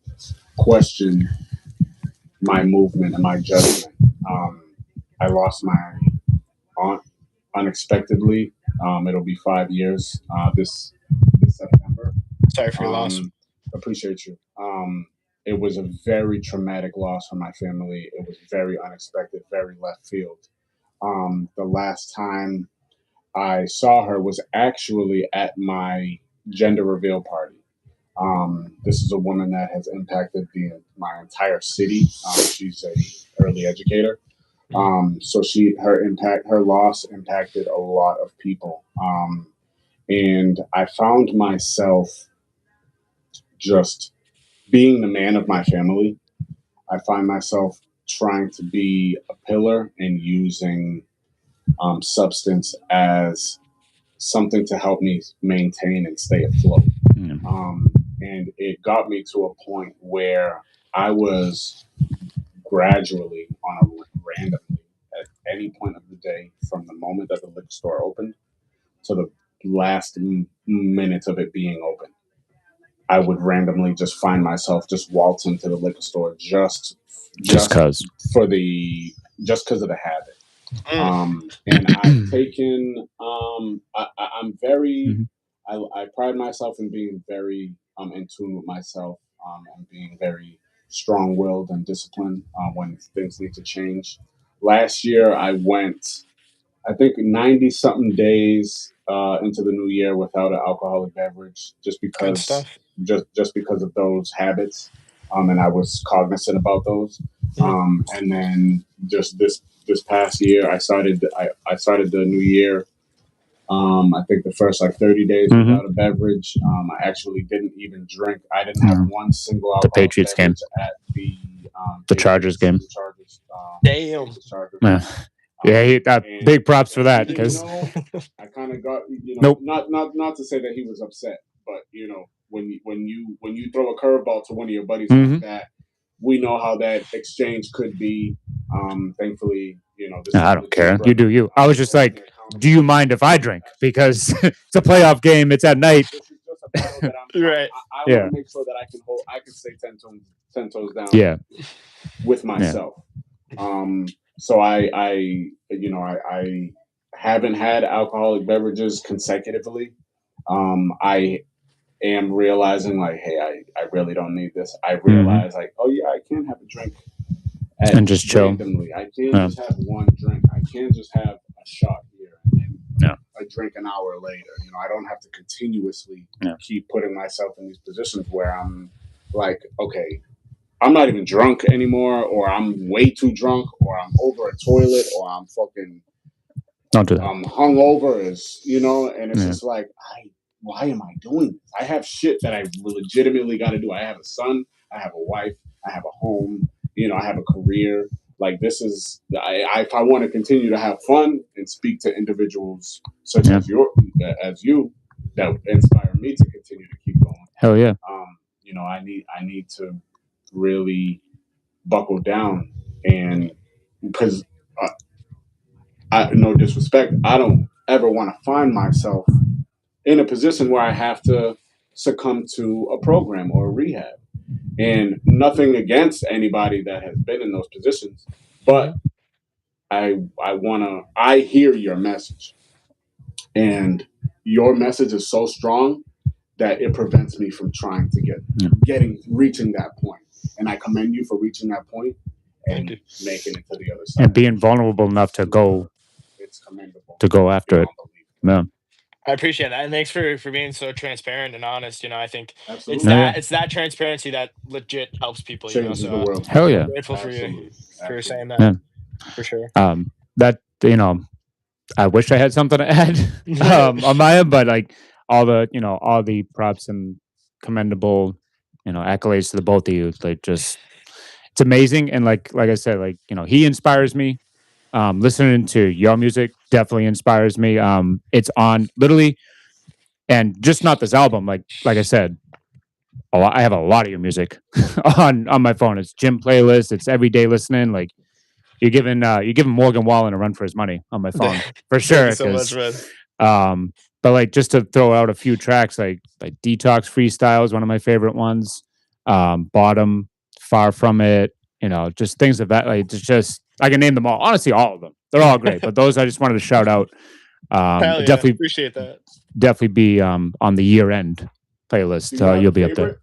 [SPEAKER 2] question my movement and my judgment. I lost my aunt unexpectedly. It'll be 5 years this September.
[SPEAKER 3] Sorry for your loss.
[SPEAKER 2] Appreciate you. It was a very traumatic loss for my family. It was very unexpected, very left field. The last time I saw her was actually at my gender reveal party. This is a woman that has impacted my entire city. She's a early educator. So her loss impacted a lot of people. And I found myself just being the man of my family. I find myself trying to be a pillar and using substance as something to help me maintain and stay afloat. And it got me to a point where I was gradually randomly at any point of the day from the moment that the liquor store opened to the last minutes of it being open. I would randomly just find myself just waltzing to the liquor store just
[SPEAKER 1] because
[SPEAKER 2] of the habit. And I've taken I'm very I pride myself in being very in tune with myself and being very strong-willed and disciplined when things need to change. Last year I went I think 90 something days into the new year without an alcoholic beverage just
[SPEAKER 3] Good
[SPEAKER 2] because
[SPEAKER 3] stuff.
[SPEAKER 2] just because of those habits. And I was cognizant about those. And then just this past year, I started the new year. I think the first 30 days without a beverage. I actually didn't even drink. I didn't have one single alcoholic
[SPEAKER 1] Patriots game
[SPEAKER 2] at
[SPEAKER 1] the Chargers game.
[SPEAKER 2] The Chargers,
[SPEAKER 3] Damn.
[SPEAKER 2] the Chargers.
[SPEAKER 1] Yeah, he got big props for that because
[SPEAKER 2] I kind of got
[SPEAKER 1] Nope.
[SPEAKER 2] not to say that he was upset, but when you throw a curveball to one of your buddies like that, we know how that exchange could be. Thankfully,
[SPEAKER 1] I don't care. You do you. I was just like, do you mind if I drink? Because it's a playoff game. It's at night.
[SPEAKER 2] This is just a battle that I'm
[SPEAKER 3] Right.
[SPEAKER 2] I want to make sure that I can stay 10 toes down.
[SPEAKER 1] Yeah.
[SPEAKER 2] With myself. So I haven't had alcoholic beverages consecutively. I am realizing hey, I really don't need this. I realize oh yeah, I can have a drink
[SPEAKER 1] and just chill.
[SPEAKER 2] Randomly. I can't just have one drink. I can't just have a shot here and then a drink an hour later. I don't have to continuously keep putting myself in these positions where I'm like, okay, I'm not even drunk anymore, or I'm way too drunk, or I'm over a toilet, or I'm fucking
[SPEAKER 1] don't do that.
[SPEAKER 2] I'm hungover, and it's just like why am I doing this? I have shit that I legitimately got to do. I have a son, I have a wife, I have a home, I have a career. Like this is, if I want to continue to have fun and speak to individuals such
[SPEAKER 1] Yeah.
[SPEAKER 2] as you, that inspire me to continue to keep going.
[SPEAKER 1] Hell yeah.
[SPEAKER 2] I need to really buckle down, and because no disrespect, I don't ever want to find myself in a position where I have to succumb to a program or a rehab. And nothing against anybody that has been in those positions, but I hear your message, and your message is so strong that it prevents me from trying to reaching that point. And I commend you for reaching that point and making it to the other side.
[SPEAKER 1] And being vulnerable enough to go,
[SPEAKER 2] it's commendable.
[SPEAKER 1] To go after it. Yeah.
[SPEAKER 3] I appreciate that, and thanks for being so transparent and honest. I think
[SPEAKER 2] Absolutely.
[SPEAKER 3] it's that transparency that legit helps people.
[SPEAKER 2] Changes the world.
[SPEAKER 1] Hell yeah.
[SPEAKER 3] I'm grateful for you for saying that.
[SPEAKER 1] Yeah.
[SPEAKER 3] For sure.
[SPEAKER 1] That I wish I had something to add on my end, but like all the props and commendable, accolades to the both of you. Like just it's amazing, and like I said, like he inspires me. Listening to your music definitely inspires me. It's on literally, and just not this album. Like I said, I have a lot of your music on my phone. It's gym playlist. It's everyday listening. Like you're giving Morgan Wallen a run for his money on my phone for sure.
[SPEAKER 3] Thank you so much, man.
[SPEAKER 1] But like just to throw out a few tracks, like Detox Freestyle is one of my favorite ones. Bottom, Far From It. Just things of that. Like it's just I can name them all. Honestly, all of them. They're all great. But those I just wanted to shout out.
[SPEAKER 3] Hell yeah,
[SPEAKER 1] definitely
[SPEAKER 3] appreciate that.
[SPEAKER 1] Definitely be on the year end playlist. You'll be up there.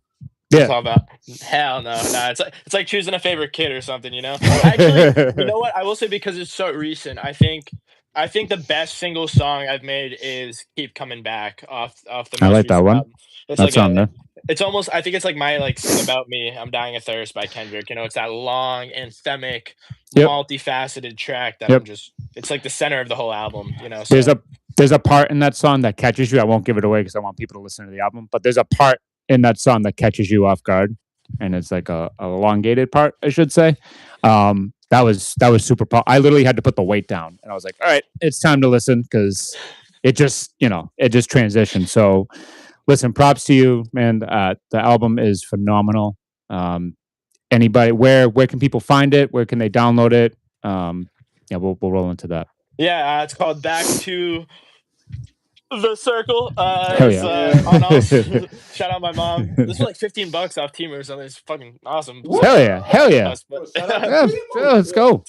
[SPEAKER 3] Yeah. It's all about hell no. It's like choosing a favorite kid or something, Actually, you know what? I will say because it's so recent. I think the best single song I've made is "Keep Coming Back" off the. Most
[SPEAKER 1] I like that one.
[SPEAKER 3] Album. It's
[SPEAKER 1] That's
[SPEAKER 3] like
[SPEAKER 1] on there.
[SPEAKER 3] It's almost. I think it's like my "Sing About Me." I'm Dying of Thirst by Kendrick. It's that long, anthemic, multifaceted track that I'm just. It's like the center of the whole album. So.
[SPEAKER 1] There's a part in that song that catches you. I won't give it away because I want people to listen to the album. But there's a part in that song that catches you off guard, and it's like a elongated part, I should say. That was super. I literally had to put the weight down, and I was like, "All right, it's time to listen," because it just transitioned. So, listen, props to you, man. The album is phenomenal. Anybody, where can people find it? Where can they download it? We'll roll into that.
[SPEAKER 3] Yeah, it's called Back to the Circle.
[SPEAKER 1] Hell yeah.
[SPEAKER 3] On all, shout out my mom. This was like $15 off Team or something. It's fucking awesome.
[SPEAKER 1] Hell yeah. Let's go.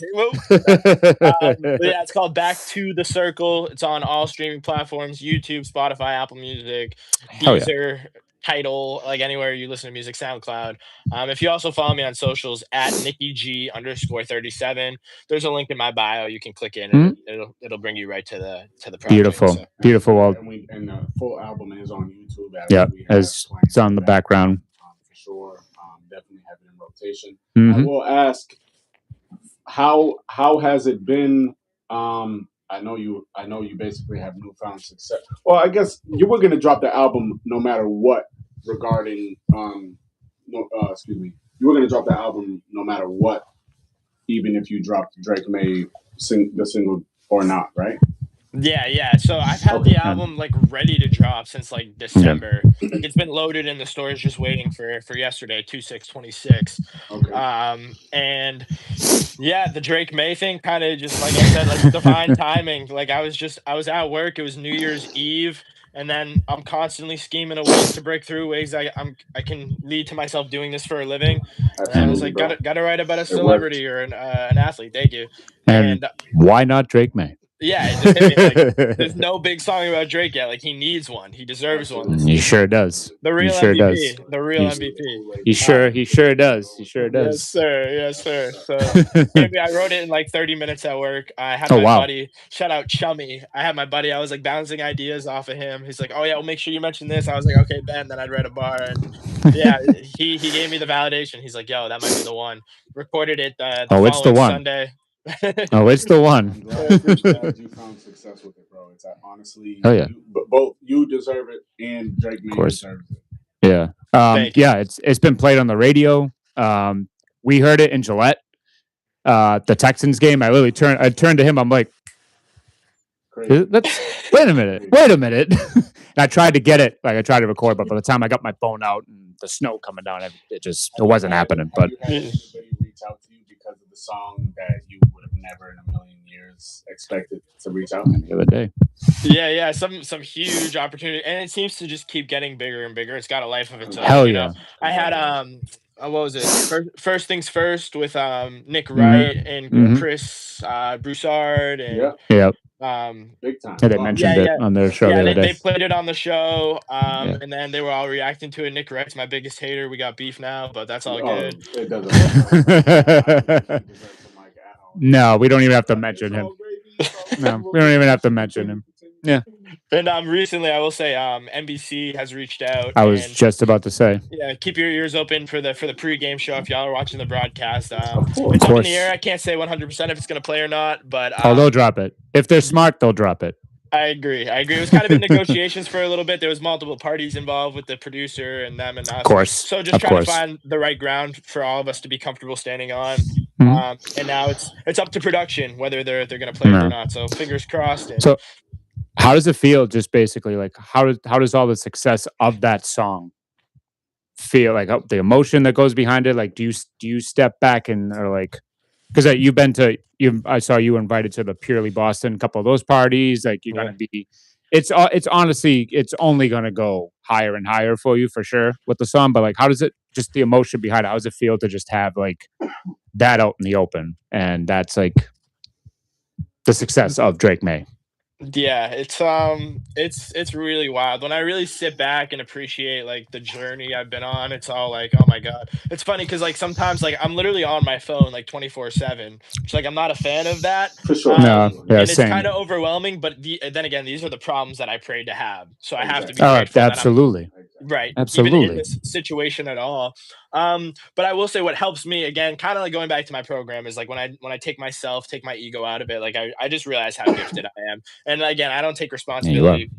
[SPEAKER 3] Yeah, it's called Back to the Circle. It's on all streaming platforms: YouTube, Spotify, Apple Music, Deezer, Tidal, like anywhere you listen to music, SoundCloud. If you also follow me on socials at Nicky G _37, there's a link in my bio. You can click in and it'll bring you right to the project.
[SPEAKER 1] Beautiful. Well,
[SPEAKER 2] and the full album is on YouTube.
[SPEAKER 1] It's on the background
[SPEAKER 2] for sure. Definitely have it in rotation.
[SPEAKER 1] Mm-hmm.
[SPEAKER 2] I will ask, how has it been? I know you basically have newfound success. Well, I guess you were going to drop the album no matter what regarding you were going to drop the album no matter what, even if you dropped Drake May the single or not, right?
[SPEAKER 3] Yeah. So I've had the album like ready to drop since like December. Like, it's been loaded in the stores, just waiting for yesterday, 2/6/26.
[SPEAKER 2] Okay.
[SPEAKER 3] And yeah, the Drake May thing kind of just, like I said, like divine timing. Like I was at work. It was New Year's Eve, and then I'm constantly scheming a ways to break through, ways I can lead to myself doing this for a living. And I was like, gotta write about a celebrity or an athlete. Thank you.
[SPEAKER 1] And why not Drake May?
[SPEAKER 3] Yeah, it just hit me, like, there's no big song about Drake yet. Like he needs one. He deserves one.
[SPEAKER 1] He sure does.
[SPEAKER 3] The real MVP. The real MVP.
[SPEAKER 1] He sure does. He sure does.
[SPEAKER 3] Yes, sir. So maybe I wrote it in like 30 minutes at work. I had my buddy, shout out Chummy. I had my buddy. I was like bouncing ideas off of him. He's like, "Oh yeah, we'll make sure you mention this." I was like, "Okay, Ben." Then I'd read a bar, and yeah, he gave me the validation. He's like, "Yo, that might be the one." Recorded it the following Sunday.
[SPEAKER 1] Oh, it's the
[SPEAKER 2] I'm
[SPEAKER 1] one.
[SPEAKER 2] glad you found success with it, bro. It's honestly,
[SPEAKER 1] Oh yeah,
[SPEAKER 2] both you deserve it and Drake
[SPEAKER 1] of
[SPEAKER 2] May
[SPEAKER 1] course.
[SPEAKER 2] deserves it.
[SPEAKER 1] Yeah.
[SPEAKER 3] Thank you.
[SPEAKER 1] Yeah. It's been played on the radio. We heard it in Gillette. The Texans game. I turned to him. I'm like,
[SPEAKER 2] Crazy.
[SPEAKER 1] wait a minute. And I tried to get it. Like I tried to record, but by the time I got my phone out and the snow coming down, it wasn't happening.
[SPEAKER 2] Have
[SPEAKER 1] But
[SPEAKER 2] you had anybody reach out to you because of the song that you would have never in a million years expected to reach out?
[SPEAKER 1] the other day,
[SPEAKER 3] Yeah, some huge opportunity, and it seems to just keep getting bigger and bigger. It's got a life of its own.
[SPEAKER 1] hell
[SPEAKER 3] You know,
[SPEAKER 1] yeah.
[SPEAKER 3] I had what was it? First things first with Nick
[SPEAKER 1] Mhm.
[SPEAKER 3] Wright and
[SPEAKER 1] Mhm.
[SPEAKER 3] Chris Broussard and
[SPEAKER 2] Yeah,
[SPEAKER 1] Yeah.
[SPEAKER 2] big time.
[SPEAKER 1] Yeah, they
[SPEAKER 2] Oh,
[SPEAKER 1] mentioned
[SPEAKER 3] yeah,
[SPEAKER 1] it on their show the
[SPEAKER 3] yeah.
[SPEAKER 1] other
[SPEAKER 3] They
[SPEAKER 1] day.
[SPEAKER 3] played it on the show,
[SPEAKER 1] Yeah.
[SPEAKER 3] and then they were all reacting to it. Nick Wright's my biggest hater. We got beef now, but that's all
[SPEAKER 2] oh,
[SPEAKER 3] good.
[SPEAKER 2] it doesn't matter.
[SPEAKER 1] No, we don't even have to mention
[SPEAKER 2] It's
[SPEAKER 1] him.
[SPEAKER 2] all gravy, it's all
[SPEAKER 1] No,
[SPEAKER 2] gravy.
[SPEAKER 1] we don't even have to mention him. Yeah.
[SPEAKER 3] And recently, I will say, NBC has reached out.
[SPEAKER 1] I was
[SPEAKER 3] and
[SPEAKER 1] just about to say.
[SPEAKER 3] yeah, keep your ears open for the pregame show if y'all are watching the broadcast.
[SPEAKER 2] Of course.
[SPEAKER 3] It's up in
[SPEAKER 1] course.
[SPEAKER 3] the air. I can't say 100% if it's going to play or not, but
[SPEAKER 1] Oh, they'll drop it. If they're smart, they'll drop it.
[SPEAKER 3] I agree. It was kind of in negotiations for a little bit. There was multiple parties involved with the producer and them and us.
[SPEAKER 1] Of course.
[SPEAKER 3] So just
[SPEAKER 1] Of
[SPEAKER 3] trying
[SPEAKER 1] course.
[SPEAKER 3] to find the right ground for all of us to be comfortable standing on.
[SPEAKER 1] Mhm.
[SPEAKER 3] And now it's up to production whether they're going to play it
[SPEAKER 1] Yeah.
[SPEAKER 3] or not. So fingers crossed. And
[SPEAKER 1] So, how does it feel? Just basically, like how does all the success of that song feel? Like the emotion that goes behind it. Like, do you step back and or like because you've been to I saw you invited to the Purely Boston, couple of those parties. Like you're gonna be. It's honestly it's only gonna go higher and higher for you for sure with the song. But like, how does it? Just the emotion behind it. How does it feel to just have like that out in the open? And that's like the success of Drake May.
[SPEAKER 3] Yeah, it's really wild. When I really sit back and appreciate like the journey I've been on, it's all like, oh my God. It's funny because like sometimes like I'm literally on my phone like 24/7. Which like I'm not a fan of that.
[SPEAKER 2] For sure.
[SPEAKER 1] No, yeah,
[SPEAKER 3] and it's
[SPEAKER 1] same.
[SPEAKER 3] kind of overwhelming, but then again, these are the problems that I prayed to have. So I have to be
[SPEAKER 1] Oh,
[SPEAKER 3] grateful that I'm
[SPEAKER 1] absolutely.
[SPEAKER 3] right. Even in
[SPEAKER 1] Absolutely.
[SPEAKER 3] this situation at all. But I will say what helps me again, kind of like going back to my program, is like when I take my ego out of it, like I just realize how gifted I am. And again, I don't take responsibility.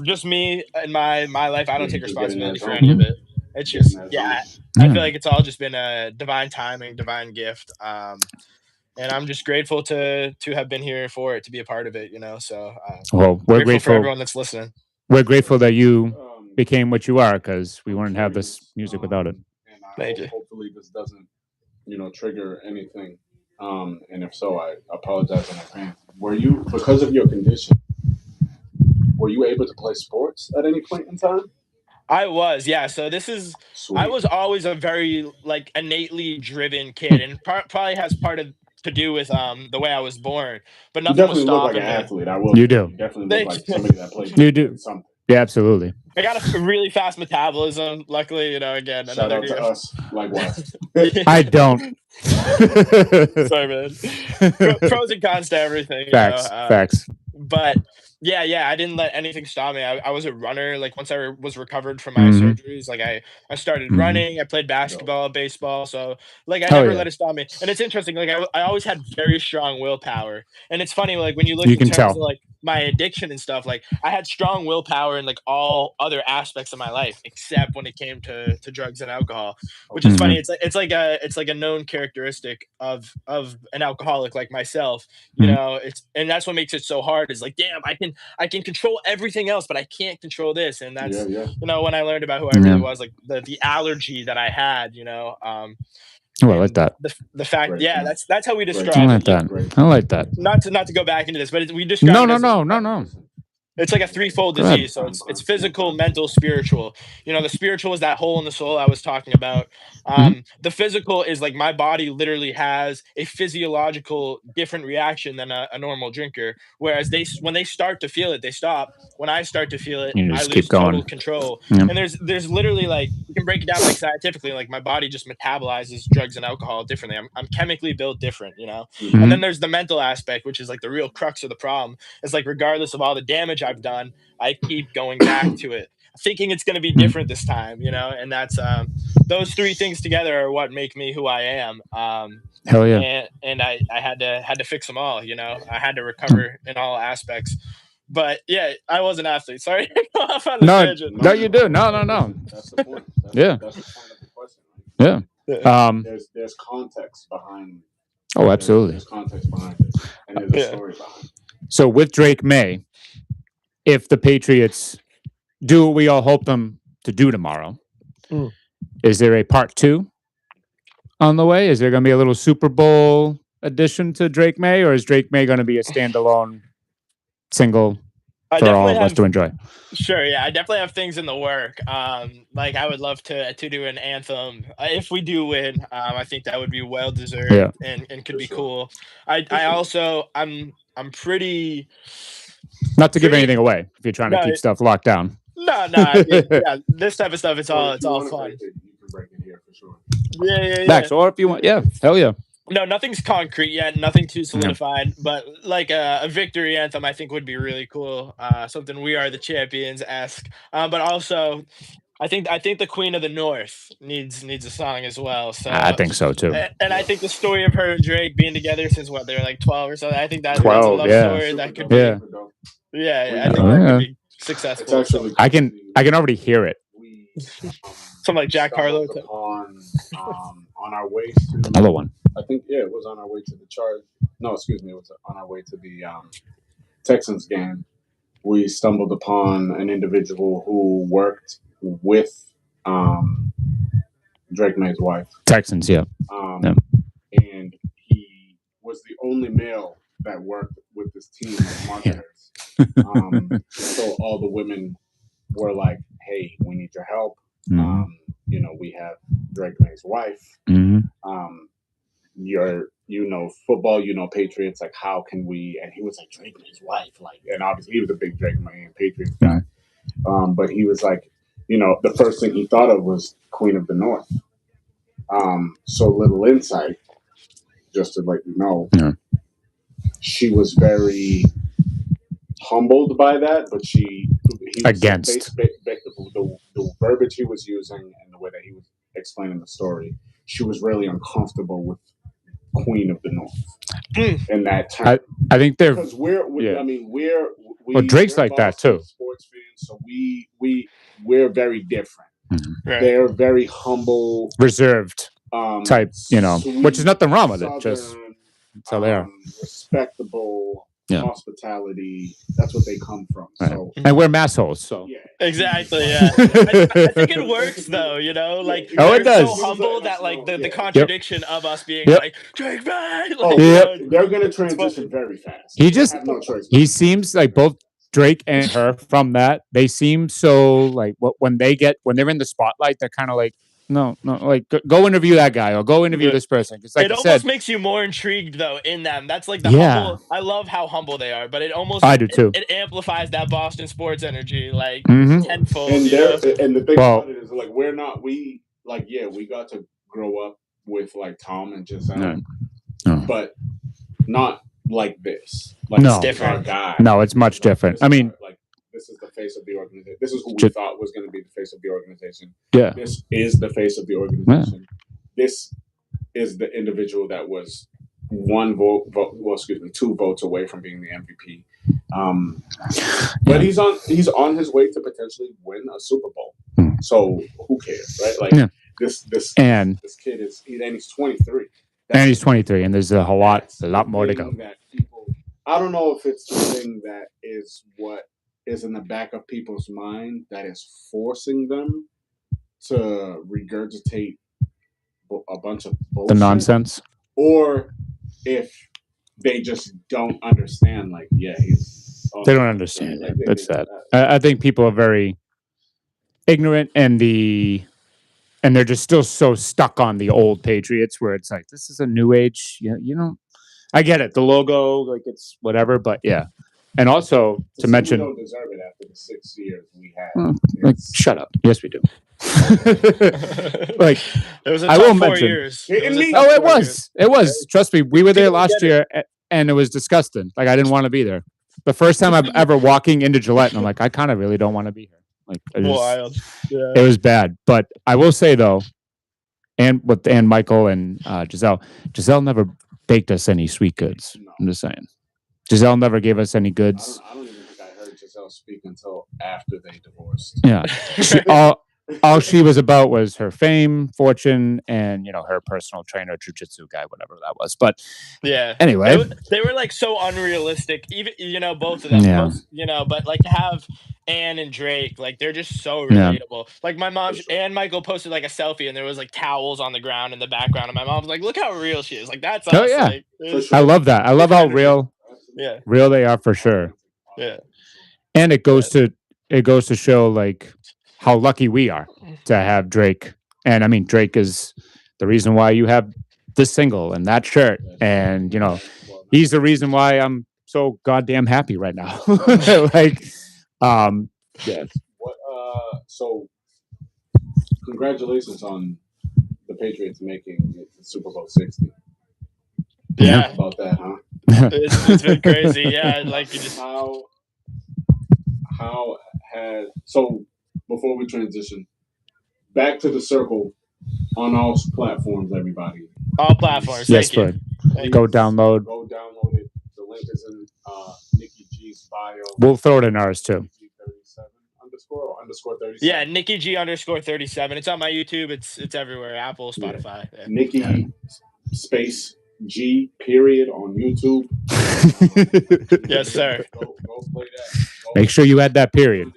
[SPEAKER 3] Just me in my life, I don't take
[SPEAKER 2] Just getting
[SPEAKER 3] responsibility
[SPEAKER 2] that
[SPEAKER 3] for
[SPEAKER 2] zone.
[SPEAKER 3] any of it. It's just
[SPEAKER 2] Getting that
[SPEAKER 3] yeah.
[SPEAKER 2] zone.
[SPEAKER 3] I feel like it's all just been a divine timing, divine gift. And I'm just grateful to have been here for it, to be a part of it, you know. So
[SPEAKER 1] Well, we're
[SPEAKER 3] grateful for
[SPEAKER 1] grateful.
[SPEAKER 3] everyone that's listening.
[SPEAKER 1] We're grateful that you became what you are because we wouldn't have this music without it.
[SPEAKER 2] And
[SPEAKER 3] Thank you.
[SPEAKER 2] hopefully this doesn't, trigger anything. And if so, I apologize in advance. Were you, because of your condition, were you able to play sports at any point in time?
[SPEAKER 3] I was, yeah. So this is
[SPEAKER 2] Sweet.
[SPEAKER 3] I was always a very like innately driven kid, and probably has part of to do with the way I was born. But
[SPEAKER 2] You
[SPEAKER 3] nothing was
[SPEAKER 2] definitely look like
[SPEAKER 3] stopping
[SPEAKER 2] an
[SPEAKER 3] me.
[SPEAKER 2] athlete. I will.
[SPEAKER 1] You
[SPEAKER 2] say.
[SPEAKER 1] do.
[SPEAKER 2] You definitely
[SPEAKER 3] Thank
[SPEAKER 2] look like
[SPEAKER 3] you.
[SPEAKER 2] somebody that played.
[SPEAKER 1] You do.
[SPEAKER 2] Something.
[SPEAKER 1] Yeah, absolutely.
[SPEAKER 3] I got a really fast metabolism. Luckily, you know, again,
[SPEAKER 2] Shout
[SPEAKER 3] another
[SPEAKER 2] out to
[SPEAKER 3] gift.
[SPEAKER 2] us. Likewise.
[SPEAKER 1] I don't.
[SPEAKER 3] Sorry, man. Pros and cons to everything.
[SPEAKER 1] Facts.
[SPEAKER 3] You know?
[SPEAKER 1] Facts.
[SPEAKER 3] But yeah, I didn't let anything stop me. I was a runner. Like once I was recovered from my
[SPEAKER 1] Mhm.
[SPEAKER 3] surgeries, like I started
[SPEAKER 1] Mhm.
[SPEAKER 3] running. I played basketball, baseball. So like I
[SPEAKER 1] Hell
[SPEAKER 3] never
[SPEAKER 1] yeah.
[SPEAKER 3] let it stop me. And it's interesting. Like I always had very strong willpower. And it's funny, like when you look
[SPEAKER 1] You
[SPEAKER 3] in
[SPEAKER 1] can
[SPEAKER 3] terms
[SPEAKER 1] tell.
[SPEAKER 3] of like my addiction and stuff, like I had strong willpower in like all other aspects of my life, except when it came to drugs and alcohol. Which is funny.
[SPEAKER 1] Mhm.
[SPEAKER 3] It's like a known characteristic of an alcoholic like myself. You
[SPEAKER 1] Mhm.
[SPEAKER 3] know, and that's what makes it so hard. Is like, damn, I can control everything else, but I can't control this. And that's
[SPEAKER 2] Yeah.
[SPEAKER 3] you know, when I learned about who I really was, like the allergy that I had, you know.
[SPEAKER 1] Oh, I like that.
[SPEAKER 3] The fact,
[SPEAKER 2] Great
[SPEAKER 3] yeah,
[SPEAKER 2] point.
[SPEAKER 3] that's how we
[SPEAKER 1] I
[SPEAKER 3] describe
[SPEAKER 1] like
[SPEAKER 3] it.
[SPEAKER 1] that. I like that.
[SPEAKER 3] Not to go back into this, but we describe
[SPEAKER 1] No,
[SPEAKER 3] it
[SPEAKER 1] no,
[SPEAKER 3] as
[SPEAKER 1] no.
[SPEAKER 3] it's like a threefold
[SPEAKER 1] Go ahead.
[SPEAKER 3] disease. So it's physical, mental, spiritual. You know, the spiritual is that hole in the soul I was talking about. The physical is like my body literally has a physiological different reaction than a normal drinker. Whereas when they start to feel it, they stop. When I start to feel it,
[SPEAKER 1] You
[SPEAKER 3] I
[SPEAKER 1] just
[SPEAKER 3] lose
[SPEAKER 1] keep going.
[SPEAKER 3] total control.
[SPEAKER 1] Yeah.
[SPEAKER 3] And there's literally like you can break it down like scientifically, like my body just metabolizes drugs and alcohol differently. I'm chemically built different, you know.
[SPEAKER 1] Mhm.
[SPEAKER 3] And then there's the mental aspect, which is like the real crux of the problem. It's like regardless of all the damage I've done, I keep going back to it, thinking it's going to be different this time, and that's those three things together are what make me who I am.
[SPEAKER 1] Hell yeah.
[SPEAKER 3] And I had to fix them all. I had to recover in all aspects. But yeah, I was an athlete. Sorry, to go off on a
[SPEAKER 1] No,
[SPEAKER 3] tangent.
[SPEAKER 1] no, you do. No.
[SPEAKER 2] That's the point.
[SPEAKER 1] Yeah.
[SPEAKER 2] That's the point of the question.
[SPEAKER 1] Yeah.
[SPEAKER 2] There's context behind.
[SPEAKER 1] Oh, absolutely.
[SPEAKER 2] There's context behind it, and there's a story behind it.
[SPEAKER 1] So with Drake May, if the Patriots do what we all hope them to do tomorrow, is there a part 2 on the way? Is there going to be a little Super Bowl addition to Drake May, or is Drake May going to be a standalone single for all of us to enjoy?
[SPEAKER 3] Sure, yeah, I definitely have things in the work. Like I would love to do an anthem if we do win. I think that would be well deserved and could be cool. I'm pretty.
[SPEAKER 1] Not to give anything away if you're trying to keep stuff locked down.
[SPEAKER 3] No, this type of stuff, it's all fun.
[SPEAKER 2] You can break it here for sure.
[SPEAKER 3] Yeah.
[SPEAKER 1] Max, or if you want, hell yeah.
[SPEAKER 3] No, nothing's concrete yet, nothing too solidified, but like a victory anthem, I think would be really cool. Something "We Are the Champions"-esque. But also, I think the Queen of the North needs a song as well. So
[SPEAKER 1] I think so too.
[SPEAKER 3] And I think the story of her and Drake being together since they were like 12 or something. I think that's a
[SPEAKER 1] 12,
[SPEAKER 3] love
[SPEAKER 1] yeah.
[SPEAKER 3] story that could be.
[SPEAKER 1] Yeah.
[SPEAKER 3] I think that could be successful.
[SPEAKER 2] It's actually
[SPEAKER 1] I can already hear it.
[SPEAKER 3] Something like Jack Harlow.
[SPEAKER 2] On our way to
[SPEAKER 1] Another one.
[SPEAKER 2] I think it was on our way to the Charge. No, excuse me, it was on our way to the Texans game. We stumbled upon an individual who worked with Drake May's wife.
[SPEAKER 1] Texans, yeah.
[SPEAKER 2] And he was the only male that worked with this team of marketers. So all the women were like, "Hey, we need your help. We have Drake May's wife. You're football, Patriots. Like, how can we?" And he was like, "Drake May's wife." Like, and obviously he was a big Drake May and Patriots guy. But he was like, the first thing he thought of was Queen of the North. So little insight, just to let you know, she was very humbled by that, but he
[SPEAKER 1] against
[SPEAKER 2] the verbiage he was using and the way that he was explaining the story. She was really uncomfortable with Queen of the North in that term.
[SPEAKER 1] I think they're
[SPEAKER 2] because we're
[SPEAKER 1] Drake's like that too.
[SPEAKER 2] Sports fans, so we're very different. Right. They're very humble,
[SPEAKER 1] reserved type,
[SPEAKER 2] sweet,
[SPEAKER 1] which is nothing wrong with it. Just so they are
[SPEAKER 2] respectable. Hospitality, that's what they come from. Right. So,
[SPEAKER 1] and we're massholes. So
[SPEAKER 3] exactly, yeah. I think it works though, like
[SPEAKER 1] it does.
[SPEAKER 3] So humble that like the contradiction of us being like Drake Man.
[SPEAKER 2] They're gonna transition very fast.
[SPEAKER 1] Have no choice. He seems like both Drake and her from that. They seem so like when they're in the spotlight, they're kind of like. No, like go interview that guy or go interview this person. Like
[SPEAKER 3] it almost makes you more intrigued though in them. That's like the humble. I love how humble they are, but it almost
[SPEAKER 1] I do too.
[SPEAKER 3] It amplifies that Boston sports energy like tenfold.
[SPEAKER 2] And the thing about it is like we got to grow up with like Tom and Giselle, but not like this. Like
[SPEAKER 1] no,
[SPEAKER 3] it's different.
[SPEAKER 2] Guy.
[SPEAKER 1] No, it's much different. I mean.
[SPEAKER 2] This is the face of the organization. This is who we thought was going to be the face of the organization.
[SPEAKER 1] Yeah.
[SPEAKER 2] This is the face of the organization. Yeah. This is the individual that was 2 votes away from being the MVP. But he's on his way to potentially win a Super Bowl. So who cares, right? Like this kid he's 23.
[SPEAKER 1] And he's 23, and there's a lot more to go.
[SPEAKER 2] I don't know if it's the thing that is what is in the back of people's mind that is forcing them to regurgitate a bunch of bullshit.
[SPEAKER 1] The nonsense.
[SPEAKER 2] Or if they just don't understand, like,
[SPEAKER 1] they don't understand. Like, that's that. I think people are very ignorant and they're just still so stuck on the old Patriots where it's like, this is a new age. I get it. The logo, like it's whatever, but yeah. And also to mention,
[SPEAKER 2] we don't deserve it after the 6 years we had.
[SPEAKER 1] Shut up. Yes, we do. Like
[SPEAKER 3] it was a tough 4 years.
[SPEAKER 1] It was. Trust me, we were there last year, and it was disgusting. Like I didn't want to be there. The first time I'm ever walking into Gillette, and I'm like, I kind of really don't want to be here. Like,
[SPEAKER 3] Wild. Yeah.
[SPEAKER 1] it was bad. But I will say though, and Michael and Giselle never baked us any sweet goods.
[SPEAKER 2] No.
[SPEAKER 1] I'm just saying, Giselle never gave us any goods.
[SPEAKER 2] I don't even think I heard Giselle speak until after they divorced.
[SPEAKER 1] Yeah, all she was about was her fame, fortune, and her personal trainer, jujitsu guy, whatever that was. But
[SPEAKER 3] yeah,
[SPEAKER 1] anyway,
[SPEAKER 3] they were like so unrealistic. Even both of them.
[SPEAKER 1] Yeah.
[SPEAKER 3] But like to have Ann and Drake, like they're just so relatable. Like my mom and Michael posted like a selfie, and there was like towels on the ground in the background, and my mom was like, "Look how real she is." Like that's us.
[SPEAKER 1] yeah.
[SPEAKER 3] Like,
[SPEAKER 1] I love that. I love how real they are for sure.
[SPEAKER 3] Yeah,
[SPEAKER 1] and it goes to show like how lucky we are to have Drake. And I mean, Drake is the reason why you have this single and that shirt, and he's the reason why I'm so goddamn happy right now. Like,
[SPEAKER 2] yes. What? So, congratulations on the Patriots making it to Super Bowl 60.
[SPEAKER 3] Yeah.
[SPEAKER 2] About that, huh?
[SPEAKER 3] It's been crazy. Yeah, like you just
[SPEAKER 2] how has so before we transition back to the circle on all platforms, everybody.
[SPEAKER 3] All platforms.
[SPEAKER 1] Yes,
[SPEAKER 3] Thank you.
[SPEAKER 1] Go download.
[SPEAKER 2] Go download it. The link is in Nicky G's bio.
[SPEAKER 1] We'll throw it in ours too.
[SPEAKER 2] __37.
[SPEAKER 3] Yeah, Nicky G _37. It's on my YouTube. It's everywhere. Apple, Spotify. Yeah.
[SPEAKER 2] Nicky space G period on YouTube.
[SPEAKER 3] Yes, sir.
[SPEAKER 2] Go play that.
[SPEAKER 1] Make sure you add that period.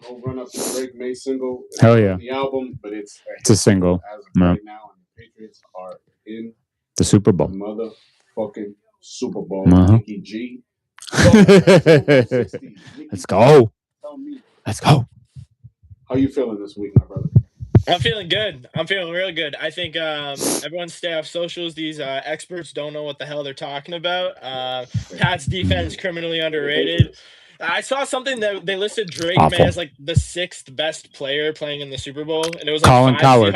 [SPEAKER 2] Go run up the Drake May single. It's
[SPEAKER 1] Hell yeah.
[SPEAKER 2] The album, but it's
[SPEAKER 1] a single.
[SPEAKER 2] As of right now, and the Patriots are in
[SPEAKER 1] the Super Bowl.
[SPEAKER 2] The motherfucking Super Bowl. Nicky G.
[SPEAKER 1] Let's go. Let's go.
[SPEAKER 2] How you feeling this week, my brother?
[SPEAKER 3] I'm feeling good. I'm feeling real good. I think everyone stay off socials. These experts don't know what the hell they're talking about. Pat's defense criminally underrated. I saw something that they listed Drake May as like the 6th best player playing in the Super Bowl, and it was like
[SPEAKER 1] Colin
[SPEAKER 3] 5
[SPEAKER 1] Coward.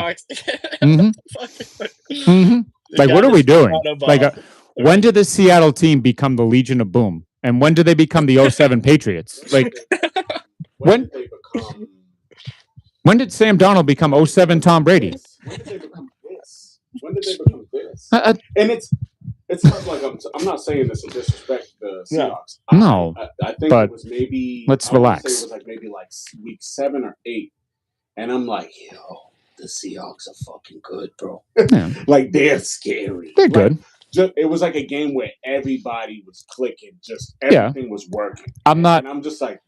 [SPEAKER 3] Seahawks.
[SPEAKER 1] Like, what are we doing? Like, when did the Seattle team become the Legion of Boom? And when did they become the 07 Patriots? Like, when did Sam Darnold become 07 Tom Brady?
[SPEAKER 2] When did they become this? And it's not like I'm not saying this to disrespect the Seahawks.
[SPEAKER 1] No,
[SPEAKER 2] I think
[SPEAKER 1] but
[SPEAKER 2] it was maybe.
[SPEAKER 1] Let's relax.
[SPEAKER 2] It was like maybe week 7 or 8, and I'm like, yo, the Seahawks are fucking good, bro.
[SPEAKER 1] Yeah.
[SPEAKER 2] Like they're scary.
[SPEAKER 1] They're good.
[SPEAKER 2] It was like a game where everybody was clicking, just everything was working. And I'm just like,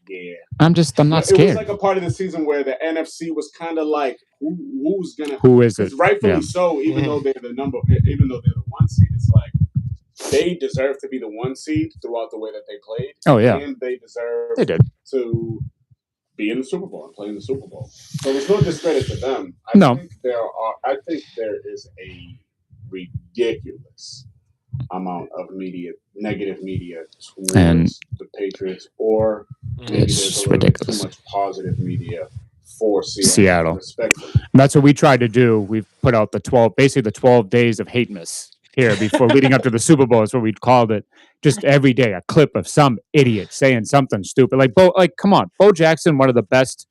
[SPEAKER 2] I'm not scared. It was like a part of the season where the NFC was kind of like, who is it? Rightfully so, even though they're the 1 seed, it's like they deserve to be the 1 seed throughout the way that they played.
[SPEAKER 1] Oh yeah,
[SPEAKER 2] and they deserve
[SPEAKER 1] to
[SPEAKER 2] be in the Super Bowl and play in the Super Bowl. So there's no discredit to them. I think there is a ridiculous amount of negative media towards the Patriots, or maybe
[SPEAKER 1] it's ridiculous.
[SPEAKER 2] Too much positive media for
[SPEAKER 1] Seattle. That's what we tried to do. We've put out the 12 days of hateness here before leading up to the Super Bowl. Is what we called it. Just every day, a clip of some idiot saying something stupid. Like come on, Bo Jackson, one of the best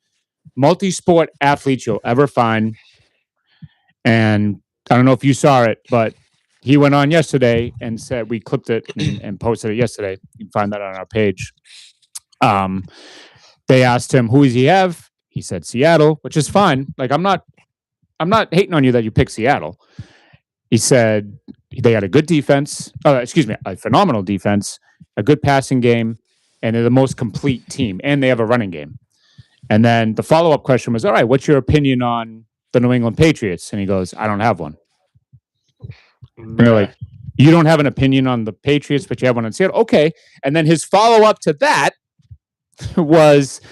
[SPEAKER 1] multi-sport athletes you'll ever find. And I don't know if you saw it, but he went on yesterday and said, we clipped it and posted it yesterday. You can find that on our page. They asked him, who does he have? He said Seattle, which is fine. Like, I'm not hating on you that you picked Seattle. He said they had a good defense. A phenomenal defense, a good passing game, and they're the most complete team. And they have a running game. And then the follow-up question was, all right, what's your opinion on the New England Patriots? And he goes, I don't have one. And they're like, you don't have an opinion on the Patriots, but you have one on Seattle? Okay. And then his follow-up to that was,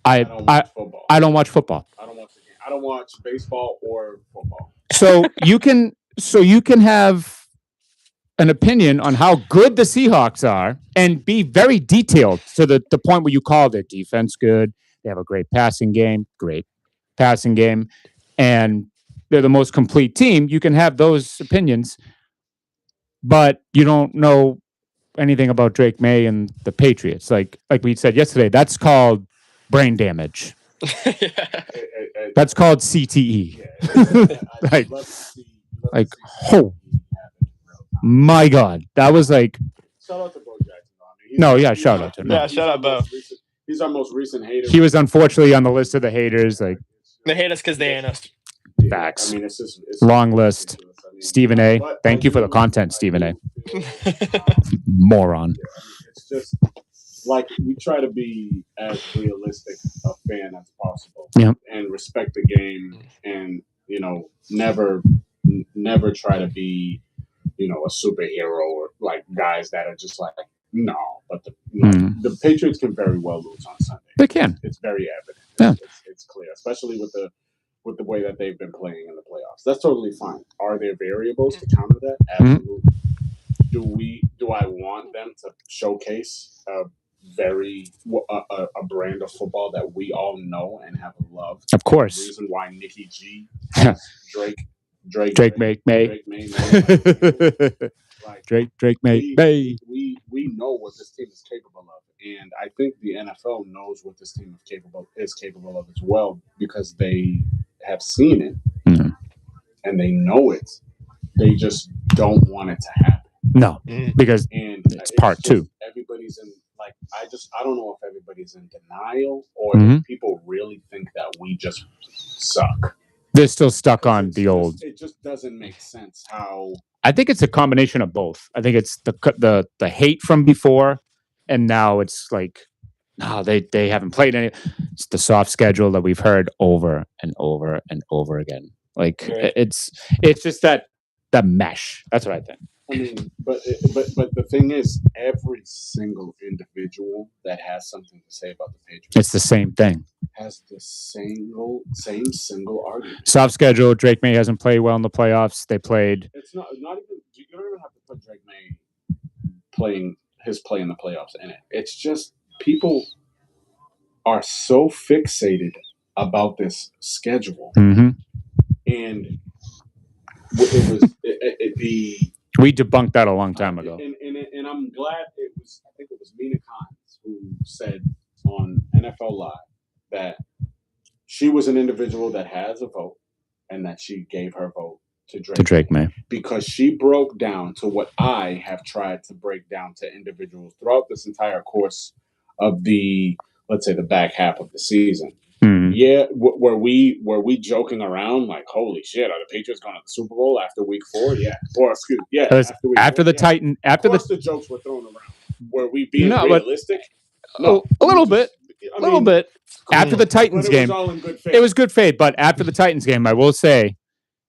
[SPEAKER 1] I don't watch football.
[SPEAKER 2] I don't watch baseball or football.
[SPEAKER 1] So you can have an opinion on how good the Seahawks are and be very detailed to the point where you call their defense good. They have a great passing game, and they're the most complete team. You can have those opinions, but you don't know anything about Drake May and the Patriots. Like we said yesterday, that's called brain damage. That's called CTE. like, oh my God, that was like.
[SPEAKER 2] Shout out to Bo Jackson.
[SPEAKER 1] Shout out to him.
[SPEAKER 3] Yeah, shout out Bo.
[SPEAKER 2] He's our most recent hater.
[SPEAKER 1] He was unfortunately on the list of the haters. Like,
[SPEAKER 3] they hate us because they ain't us.
[SPEAKER 1] Facts. It's long list. Stephen A. Thank you for the content, Stephen A. Moron.
[SPEAKER 2] It's just like we try to be as realistic a fan as possible. And respect the game, and never try to be a superhero or like guys that are just like no. But the Patriots can very well lose on Sunday.
[SPEAKER 1] They can.
[SPEAKER 2] It's very evident.
[SPEAKER 1] Yeah.
[SPEAKER 2] It's clear, especially with the way that they've been playing in the playoffs. That's totally fine. Are there variables to counter that? Absolutely. Do I want them to showcase a brand of football that we all know and have loved?
[SPEAKER 1] Of course.
[SPEAKER 2] The reason why Nicky G, Drake
[SPEAKER 1] May.
[SPEAKER 2] Drake May.
[SPEAKER 1] May.
[SPEAKER 2] We know what this team is capable of, and I think the NFL knows what this team is capable of as well, because they have seen it and they know it. They just don't want it to happen.
[SPEAKER 1] No, because it's part two.
[SPEAKER 2] Everybody's in I don't know if everybody's in denial or if people really think that we just suck.
[SPEAKER 1] They're still stuck on the old.
[SPEAKER 2] It just doesn't make sense how.
[SPEAKER 1] I think it's a combination of both. I think it's the hate from before, and now it's like, no, they haven't played any. It's the soft schedule that we've heard over and over and over again. Like it's just that mesh. That's what I think.
[SPEAKER 2] I mean, but the thing is, every single individual that has something to say about the Patriots,
[SPEAKER 1] it's the same thing.
[SPEAKER 2] Has the same single argument.
[SPEAKER 1] Soft schedule. Drake May hasn't played well in the playoffs. They played.
[SPEAKER 2] It's not even. You don't even have to put Drake May his play in the playoffs in it. It's just people are so fixated about this schedule, and it was
[SPEAKER 1] we debunked that a long time ago.
[SPEAKER 2] And I'm glad it was. I think it was Mina Kimes who said on NFL Live that she was an individual that has a vote, and that she gave her vote to Drake May because she broke down to what I have tried to break down to individuals throughout this entire course of the, let's say, the back half of the season. Yeah, were we joking around like, holy shit, are the Patriots going to the Super Bowl after week 4? Yeah, or excuse me, yeah,
[SPEAKER 1] after the Titan, after
[SPEAKER 2] the jokes were thrown around. Were we being realistic?
[SPEAKER 1] No, a little bit. After the Titans game, it was good faith. But after the Titans game, I will say,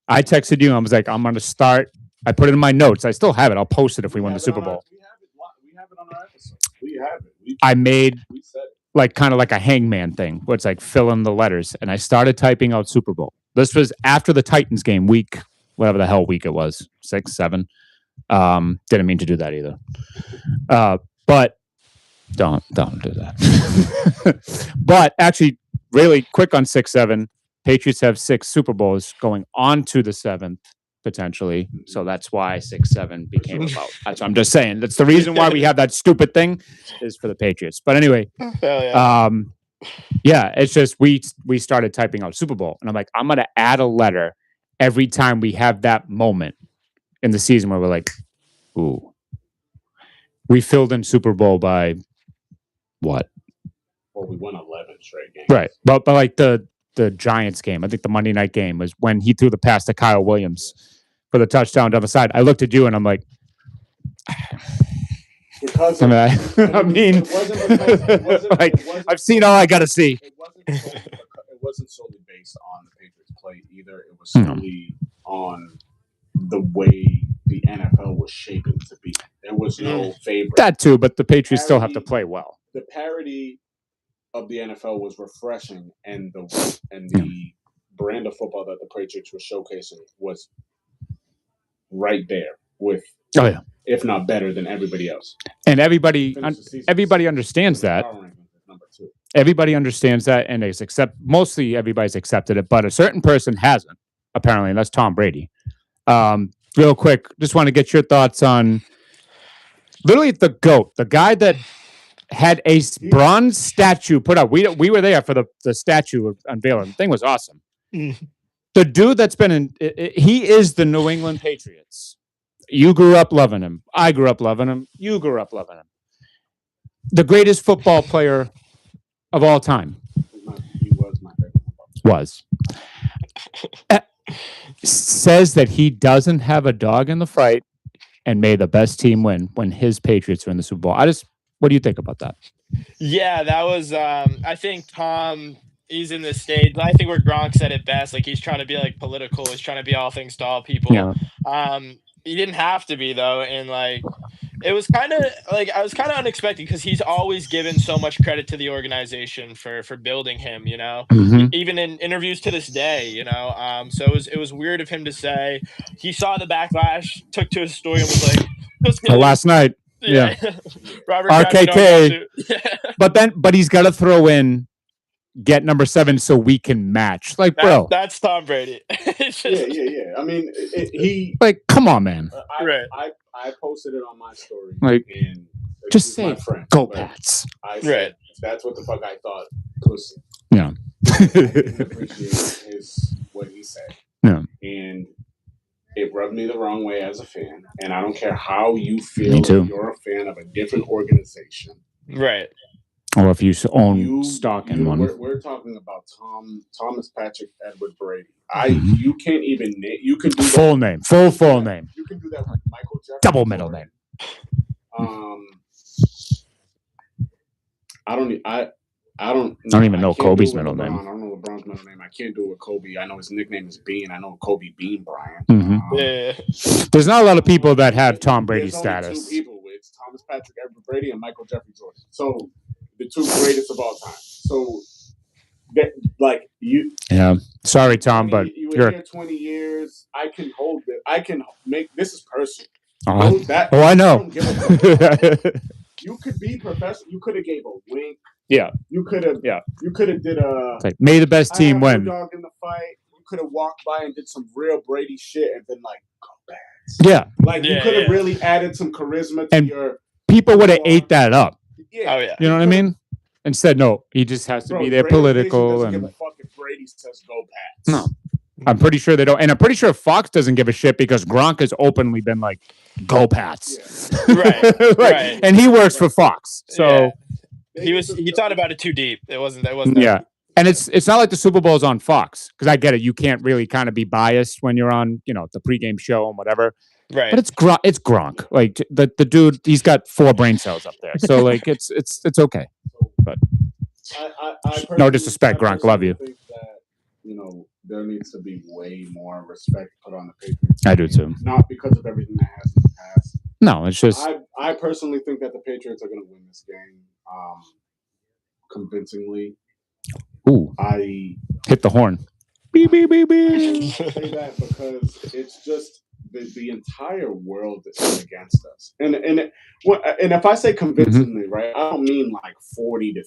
[SPEAKER 1] I texted you. I was like, I'm going to start. I put it in my notes. I still have it. I'll post it if we win the Super Bowl.
[SPEAKER 2] We have it on our episode. We have it.
[SPEAKER 1] I made like kind of like a hangman thing where it's like fill in the letters, and I started typing out Super Bowl. This was after the Titans game, week whatever the hell week it was, 6, 7. Didn't mean to do that either. But don't do that. But actually, really quick on 6, 7. Patriots have 6 Super Bowls going on to the 7th potentially, so that's why 6, 7 became about. That's what I'm just saying. That's the reason why we have that stupid thing is for the Patriots. But anyway, it's just we started typing out Super Bowl, and I'm like, I'm gonna add a letter every time we have that moment in the season where we're like, ooh, we filled in Super Bowl by what?
[SPEAKER 2] Well, we won 11 straight games,
[SPEAKER 1] right? But like the Giants game, I think the Monday night game was when he threw the pass to Kyle Williams for the touchdown down the side. I looked at you and I'm like,
[SPEAKER 2] because
[SPEAKER 1] I mean, I've seen all I got to see.
[SPEAKER 2] It wasn't solely based on the Patriots play either. It was solely on the way the NFL was shaping to be. There was no favorite.
[SPEAKER 1] That too, but the Patriots still have to play well.
[SPEAKER 2] The parity of the NFL was refreshing, and the brand of football that the Patriots were showcasing was right there with, if not better than everybody else.
[SPEAKER 1] And everybody understands that. Everybody understands that, and mostly everybody's accepted it, but a certain person hasn't, apparently, and that's Tom Brady. Real quick, just want to get your thoughts on literally the GOAT, the guy that had a bronze statue put up. We were there for the statue unveiling. The thing was awesome. The dude that's been he is the New England Patriots. You grew up loving him. I grew up loving him. You grew up loving him. The greatest football player of all time.
[SPEAKER 2] He was my favorite football player.
[SPEAKER 1] Was. Says that he doesn't have a dog in the fight and made the best team win when his Patriots were in the Super Bowl. What do you think about that?
[SPEAKER 3] Yeah, that was I think Tom, he's in this stage. I think where Gronk said it best, like he's trying to be like political, he's trying to be all things to all people.
[SPEAKER 1] Yeah.
[SPEAKER 3] He didn't have to be though, and like it was kind of like I was kind of unexpected because he's always given so much credit to the organization for building him, you know, even in interviews to this day, you know. So it was weird of him to say he saw the backlash, took to his story, and was like,
[SPEAKER 1] last night, yeah,
[SPEAKER 3] Robert
[SPEAKER 1] RKK. But he's got to throw in get number 7 so we can match. Like, bro,
[SPEAKER 3] that's Tom Brady.
[SPEAKER 2] Yeah. I mean, he
[SPEAKER 1] like, come on, man.
[SPEAKER 2] I posted it on my story.
[SPEAKER 1] Like,
[SPEAKER 2] and
[SPEAKER 1] just say,
[SPEAKER 2] my friend,
[SPEAKER 1] go Pats.
[SPEAKER 2] I said, that's what the fuck I thought. Pussy.
[SPEAKER 1] Yeah.
[SPEAKER 2] I didn't appreciate what he said.
[SPEAKER 1] Yeah.
[SPEAKER 2] And it rubbed me the wrong way as a fan. And I don't care how you feel.
[SPEAKER 1] Me too.
[SPEAKER 2] If you're a fan of a different organization.
[SPEAKER 3] Right.
[SPEAKER 1] Or if you own stock in one.
[SPEAKER 2] We're talking about Thomas Patrick Edward Brady. You can't even name. You can do
[SPEAKER 1] full name. Full name.
[SPEAKER 2] You can do that with Michael Jeffrey.
[SPEAKER 1] Double middle name.
[SPEAKER 2] I don't
[SPEAKER 1] even know Kobe's middle name.
[SPEAKER 2] I don't know LeBron's middle name. I can't do it with Kobe. I know his nickname is Bean. I know Kobe Bean Bryant.
[SPEAKER 1] There's not a lot of people that have Tom Brady status.
[SPEAKER 2] Only 2 people. It's Thomas Patrick Edward Brady and Michael Jeffrey Jordan. So the 2 greatest of all time. So that, like you.
[SPEAKER 1] Yeah. Sorry, Tom, but
[SPEAKER 2] you're here 20 years. I can hold it. I can make this is personal.
[SPEAKER 1] I know.
[SPEAKER 2] You could be professional. You could have gave a wink.
[SPEAKER 1] Yeah.
[SPEAKER 2] You could have. Yeah. You could have did a.
[SPEAKER 1] Like, may the best team win.
[SPEAKER 2] Dog in the fight. You could have walked by and did some real Brady shit and been like, go Bats.
[SPEAKER 1] Yeah.
[SPEAKER 2] Like you could have really added some charisma to your.
[SPEAKER 1] People would have ate that up.
[SPEAKER 2] Yeah.
[SPEAKER 3] Oh yeah.
[SPEAKER 1] You know what I mean? Instead, no. He just has to be there
[SPEAKER 2] Brady
[SPEAKER 1] political
[SPEAKER 2] and.
[SPEAKER 1] Give
[SPEAKER 2] a fuck if Brady says go Bats.
[SPEAKER 1] No. I'm pretty sure they don't. And I'm pretty sure Fox doesn't give a shit because Gronk has openly been like, go Pats.
[SPEAKER 3] Yeah. Right.
[SPEAKER 1] And he works for Fox. So
[SPEAKER 3] he thought about it too deep. It wasn't.
[SPEAKER 1] Yeah. And it's not like the Super Bowl is on Fox because I get it. You can't really kind of be biased when you're on, the pregame show and whatever.
[SPEAKER 3] Right.
[SPEAKER 1] But it's Gronk. Like the dude, he's got 4 brain cells up there. So like it's okay. But
[SPEAKER 2] I
[SPEAKER 1] no disrespect, Gronk. Love you.
[SPEAKER 2] Think that, there needs to be way more respect put on the Patriots.
[SPEAKER 1] I do too.
[SPEAKER 2] Not because of everything that has in the past.
[SPEAKER 1] No, it's just
[SPEAKER 2] I personally think that the Patriots are going to win this game convincingly.
[SPEAKER 1] Ooh.
[SPEAKER 2] I
[SPEAKER 1] hit the horn. Beep, beep, beep, beep.
[SPEAKER 2] I say that because it's just the entire world is against us. And if I say convincingly, right, I don't mean like 40-3.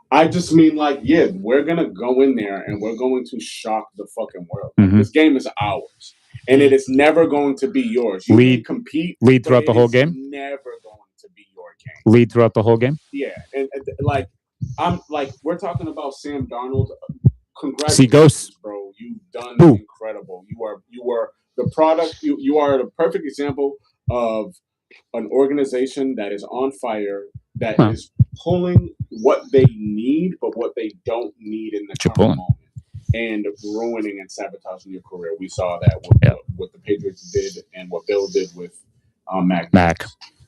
[SPEAKER 2] I just mean like, we're going to go in there and we're going to shock the fucking world. This game is ours. And it is never going to be yours. You can compete.
[SPEAKER 1] Lead throughout the whole game?
[SPEAKER 2] Never going to be your game.
[SPEAKER 1] Lead throughout the whole game?
[SPEAKER 2] Yeah. And like, I'm like, we're talking about Sam Darnold. Congratulations,
[SPEAKER 1] See ghosts,
[SPEAKER 2] bro. You've done incredible. You are the product. You are the perfect example of an organization that is on fire, that is pulling what they need, but what they don't need in the current moment, and ruining and sabotaging your career. We saw that with what the Patriots did and what Bill did with Mac.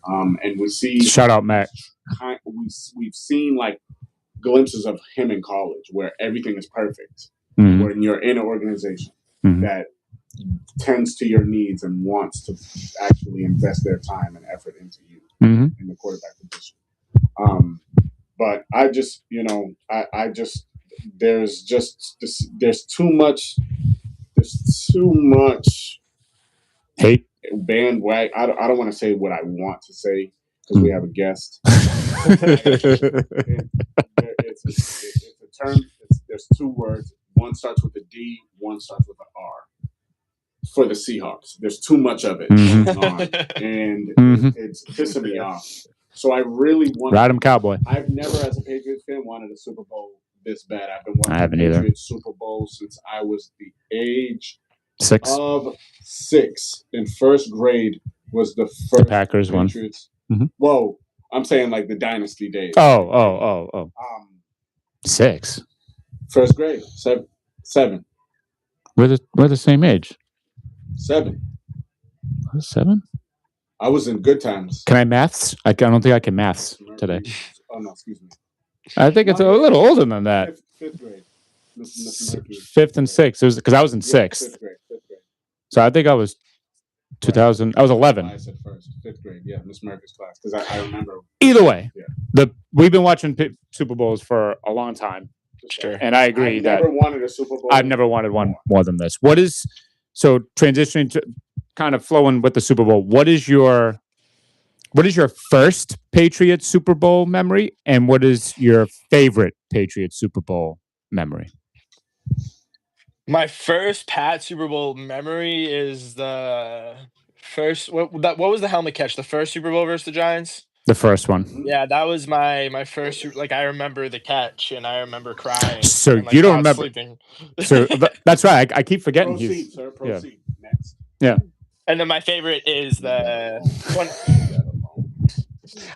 [SPEAKER 2] And we see
[SPEAKER 1] shout out Mac.
[SPEAKER 2] We've seen like glimpses of him in college where everything is perfect. When you're in an organization that tends to your needs and wants to actually invest their time and effort into you in the quarterback position. But I just, there's too much
[SPEAKER 1] hate
[SPEAKER 2] bandwagon. I don't want to say what I want to say because we have a guest. It's a term. There's 2 words. One starts with a D. One starts with an R. for the Seahawks. There's too much of it
[SPEAKER 1] Mhm.
[SPEAKER 2] going on, and
[SPEAKER 1] Mhm.
[SPEAKER 2] it's pissing me off. So I really want.
[SPEAKER 1] Ride 'em, cowboy.
[SPEAKER 2] I've never, as a Patriots fan, wanted a Super Bowl this bad. I've been
[SPEAKER 1] I
[SPEAKER 2] watching
[SPEAKER 1] haven't either.
[SPEAKER 2] Patriots Super Bowl since I was the age
[SPEAKER 1] 6.
[SPEAKER 2] of 6. In first grade was the first
[SPEAKER 1] The Packers one.
[SPEAKER 2] Patriots.
[SPEAKER 1] Mhm.
[SPEAKER 2] Whoa, I'm saying like the dynasty days.
[SPEAKER 1] Oh. 6.
[SPEAKER 2] First grade, 7.
[SPEAKER 1] We're the same age.
[SPEAKER 2] 7.
[SPEAKER 1] 7.
[SPEAKER 2] I was in good times.
[SPEAKER 1] Can I maths? I don't think I can maths today.
[SPEAKER 2] Oh no, excuse me.
[SPEAKER 1] I think it's a little older than that.
[SPEAKER 2] Fifth grade. Miss Murphy.
[SPEAKER 1] 5th and 6th. It was because I was in 6th.
[SPEAKER 2] Fifth grade.
[SPEAKER 1] So I think I was 2000. I was 11.
[SPEAKER 2] I said first. 5th grade. Yeah, Miss Murphy's class. Because I remember.
[SPEAKER 1] Either way,
[SPEAKER 2] Yeah.
[SPEAKER 1] we've been watching Super Bowls for a long time.
[SPEAKER 3] Sure.
[SPEAKER 1] And I agree
[SPEAKER 2] I've
[SPEAKER 1] that
[SPEAKER 2] never wanted a Super Bowl.
[SPEAKER 1] I've never wanted one more than this. So transitioning to kind of flowing with the Super Bowl, what is your first Patriots Super Bowl memory, and what is your favorite Patriots Super Bowl memory?
[SPEAKER 3] My first Pat Super Bowl memory is the first. What was the helmet catch? The first Super Bowl versus the Giants.
[SPEAKER 1] The first one.
[SPEAKER 3] Yeah, that was my first. Like I remember the catch, and I remember crying.
[SPEAKER 1] So
[SPEAKER 3] and, like,
[SPEAKER 1] you don't
[SPEAKER 3] not
[SPEAKER 1] remember?
[SPEAKER 3] sleeping.
[SPEAKER 1] So that's right. I keep forgetting.
[SPEAKER 2] Proceed, sir. Proceed. Next.
[SPEAKER 1] Yeah.
[SPEAKER 3] And then my favorite is the one.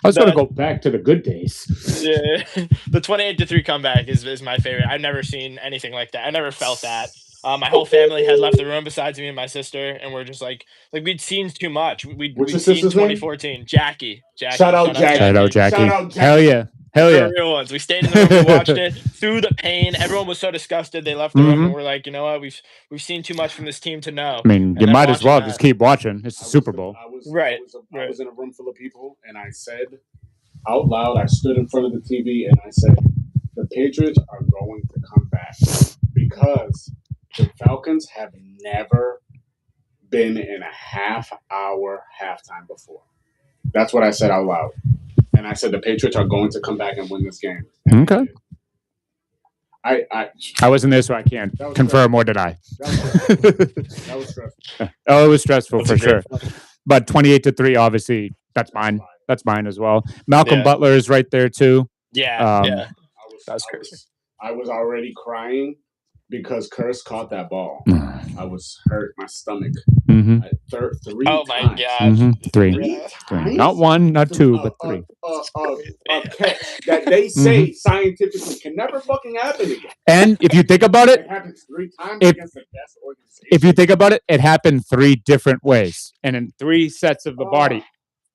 [SPEAKER 1] I was going to go back to the good days.
[SPEAKER 3] Yeah, the 28-3 comeback is my favorite. I've never seen anything like that. I never felt that. My whole family had left the room besides me and my sister, and we're just like we'd seen too much. We'd
[SPEAKER 2] What's your
[SPEAKER 3] seen
[SPEAKER 2] sister's name?
[SPEAKER 3] 2014. Jackie.
[SPEAKER 2] Shout out Jackie.
[SPEAKER 1] Shout out Jackie.
[SPEAKER 2] Shout out Jackie.
[SPEAKER 1] Hell yeah.
[SPEAKER 3] The real ones. We stayed in the room, we watched it through the pain. Everyone was so disgusted they left the room, and we're like, you know what? We've seen too much from this team to know.
[SPEAKER 1] I mean, you
[SPEAKER 3] then
[SPEAKER 1] might as well
[SPEAKER 3] watching
[SPEAKER 1] just
[SPEAKER 3] that-
[SPEAKER 1] keep watching. It's the Super Bowl.
[SPEAKER 2] I was
[SPEAKER 3] Right.
[SPEAKER 2] in a room full of people, and I said out loud, I stood in front of the TV, and I said, the Patriots are going to come back because the Falcons have never been in a half-hour halftime before. That's what I said out loud. And I said the Patriots are going to come back and win this game. And
[SPEAKER 1] Okay.
[SPEAKER 2] I
[SPEAKER 1] wasn't there, so I can't
[SPEAKER 2] That was
[SPEAKER 1] confirm or deny.
[SPEAKER 2] that was stressful.
[SPEAKER 1] Oh, it was stressful
[SPEAKER 3] That's
[SPEAKER 1] for
[SPEAKER 3] a great
[SPEAKER 1] sure. But 28-3, obviously, that's mine. That's mine as well. Malcolm
[SPEAKER 3] Yeah.
[SPEAKER 1] Butler is right there too.
[SPEAKER 3] Yeah,
[SPEAKER 1] Yeah.
[SPEAKER 3] That's crazy.
[SPEAKER 2] I was already crying because Curse caught that ball. I was hurt my stomach.
[SPEAKER 1] Mm-hmm.
[SPEAKER 2] 3
[SPEAKER 3] Oh my
[SPEAKER 2] times.
[SPEAKER 3] god.
[SPEAKER 1] Mm-hmm. 3.
[SPEAKER 3] Yeah.
[SPEAKER 1] Three. Not 1, not 2, but 3.
[SPEAKER 2] A catch that they say scientifically can never fucking happen again.
[SPEAKER 1] And if you think about
[SPEAKER 2] It
[SPEAKER 1] it,
[SPEAKER 2] happens 3 times
[SPEAKER 1] If-
[SPEAKER 2] against the best organization.
[SPEAKER 1] if you think about it, it happened 3 different ways and in 3 sets of the body.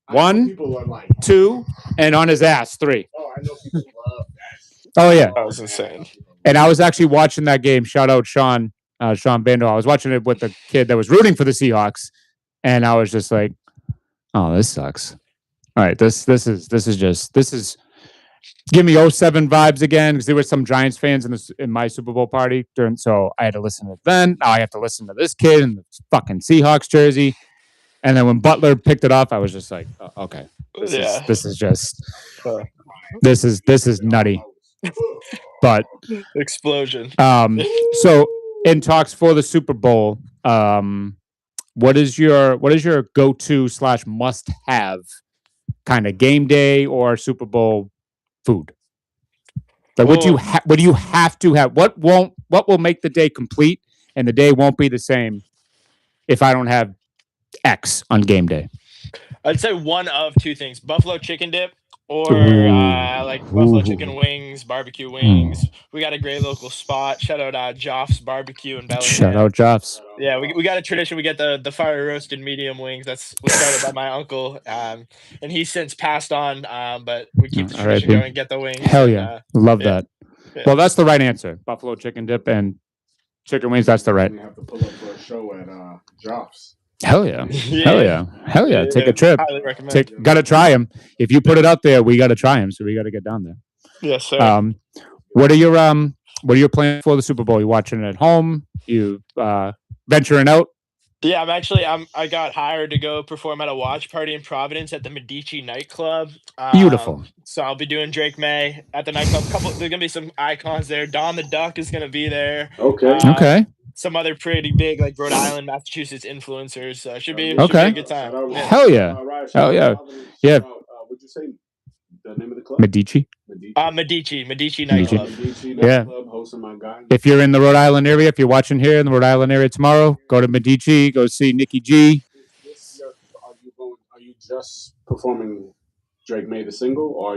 [SPEAKER 2] I know
[SPEAKER 1] 1,
[SPEAKER 2] people are like,
[SPEAKER 1] 2, and on his ass 3.
[SPEAKER 2] oh, I know people love that.
[SPEAKER 1] Oh yeah.
[SPEAKER 3] That was insane.
[SPEAKER 1] And I was actually watching that game. Shout out Sean Bando. I was watching it with the kid that was rooting for the Seahawks, and I was just like, "Oh, this sucks." All right, this is give me 07 vibes again because there were some Giants fans in my Super Bowl party so I had to listen to it then. Now I have to listen to this kid in the fucking Seahawks jersey, and then when Butler picked it off, I was just like, oh, "Okay, this is nutty." But
[SPEAKER 3] Explosion.
[SPEAKER 1] so in talks for the Super Bowl, what is your go-to / must-have kind of game day or Super Bowl food? Like what do you have to have? What will make the day complete and the day won't be the same if I don't have X on game day?
[SPEAKER 3] I'd say one of 2 things: buffalo chicken dip or like buffalo chicken wings, barbecue wings. We got a great local spot. Shout out Joff's Barbecue in Bellingham.
[SPEAKER 1] Shout out Joff's.
[SPEAKER 3] Yeah, we got a tradition. We get the fire roasted medium wings. That's was started by my uncle, and he's since passed on. But we keep the tradition going. Get the wings.
[SPEAKER 1] Hell yeah, love that.
[SPEAKER 3] Yeah.
[SPEAKER 1] Well, that's the right answer. Buffalo chicken dip and chicken wings. That's the right.
[SPEAKER 2] We have to pull up for a show at Joff's.
[SPEAKER 1] Hell yeah. Hell yeah. Take a trip.
[SPEAKER 3] Highly recommend.
[SPEAKER 1] Gotta try them. If you put it out there, we gotta try them. So we gotta get down there.
[SPEAKER 3] Yes, sir.
[SPEAKER 1] What are your plans for the Super Bowl? You watching it at home? You venturing out?
[SPEAKER 3] Yeah, I got hired to go perform at a watch party in Providence at the Medici nightclub.
[SPEAKER 1] Beautiful.
[SPEAKER 3] So I'll be doing Drake May at the nightclub. There's gonna be some icons there. Don the Duck is gonna be there.
[SPEAKER 2] Okay.
[SPEAKER 1] Okay.
[SPEAKER 3] some other pretty big like Rhode Island, Massachusetts influencers. So it should be
[SPEAKER 1] Okay.
[SPEAKER 3] a good time. Yeah.
[SPEAKER 1] Hell yeah. Hell yeah. Yeah.
[SPEAKER 2] Would you say the name of the club?
[SPEAKER 1] Medici.
[SPEAKER 3] Medici nightclub.
[SPEAKER 2] Medici
[SPEAKER 1] Yeah.
[SPEAKER 2] nightclub, hosting my guy.
[SPEAKER 1] If you're in the Rhode Island area, if you're watching here in the Rhode Island area tomorrow, go to Medici, go see Nicky G.
[SPEAKER 2] Are you just performing Drake May the single, or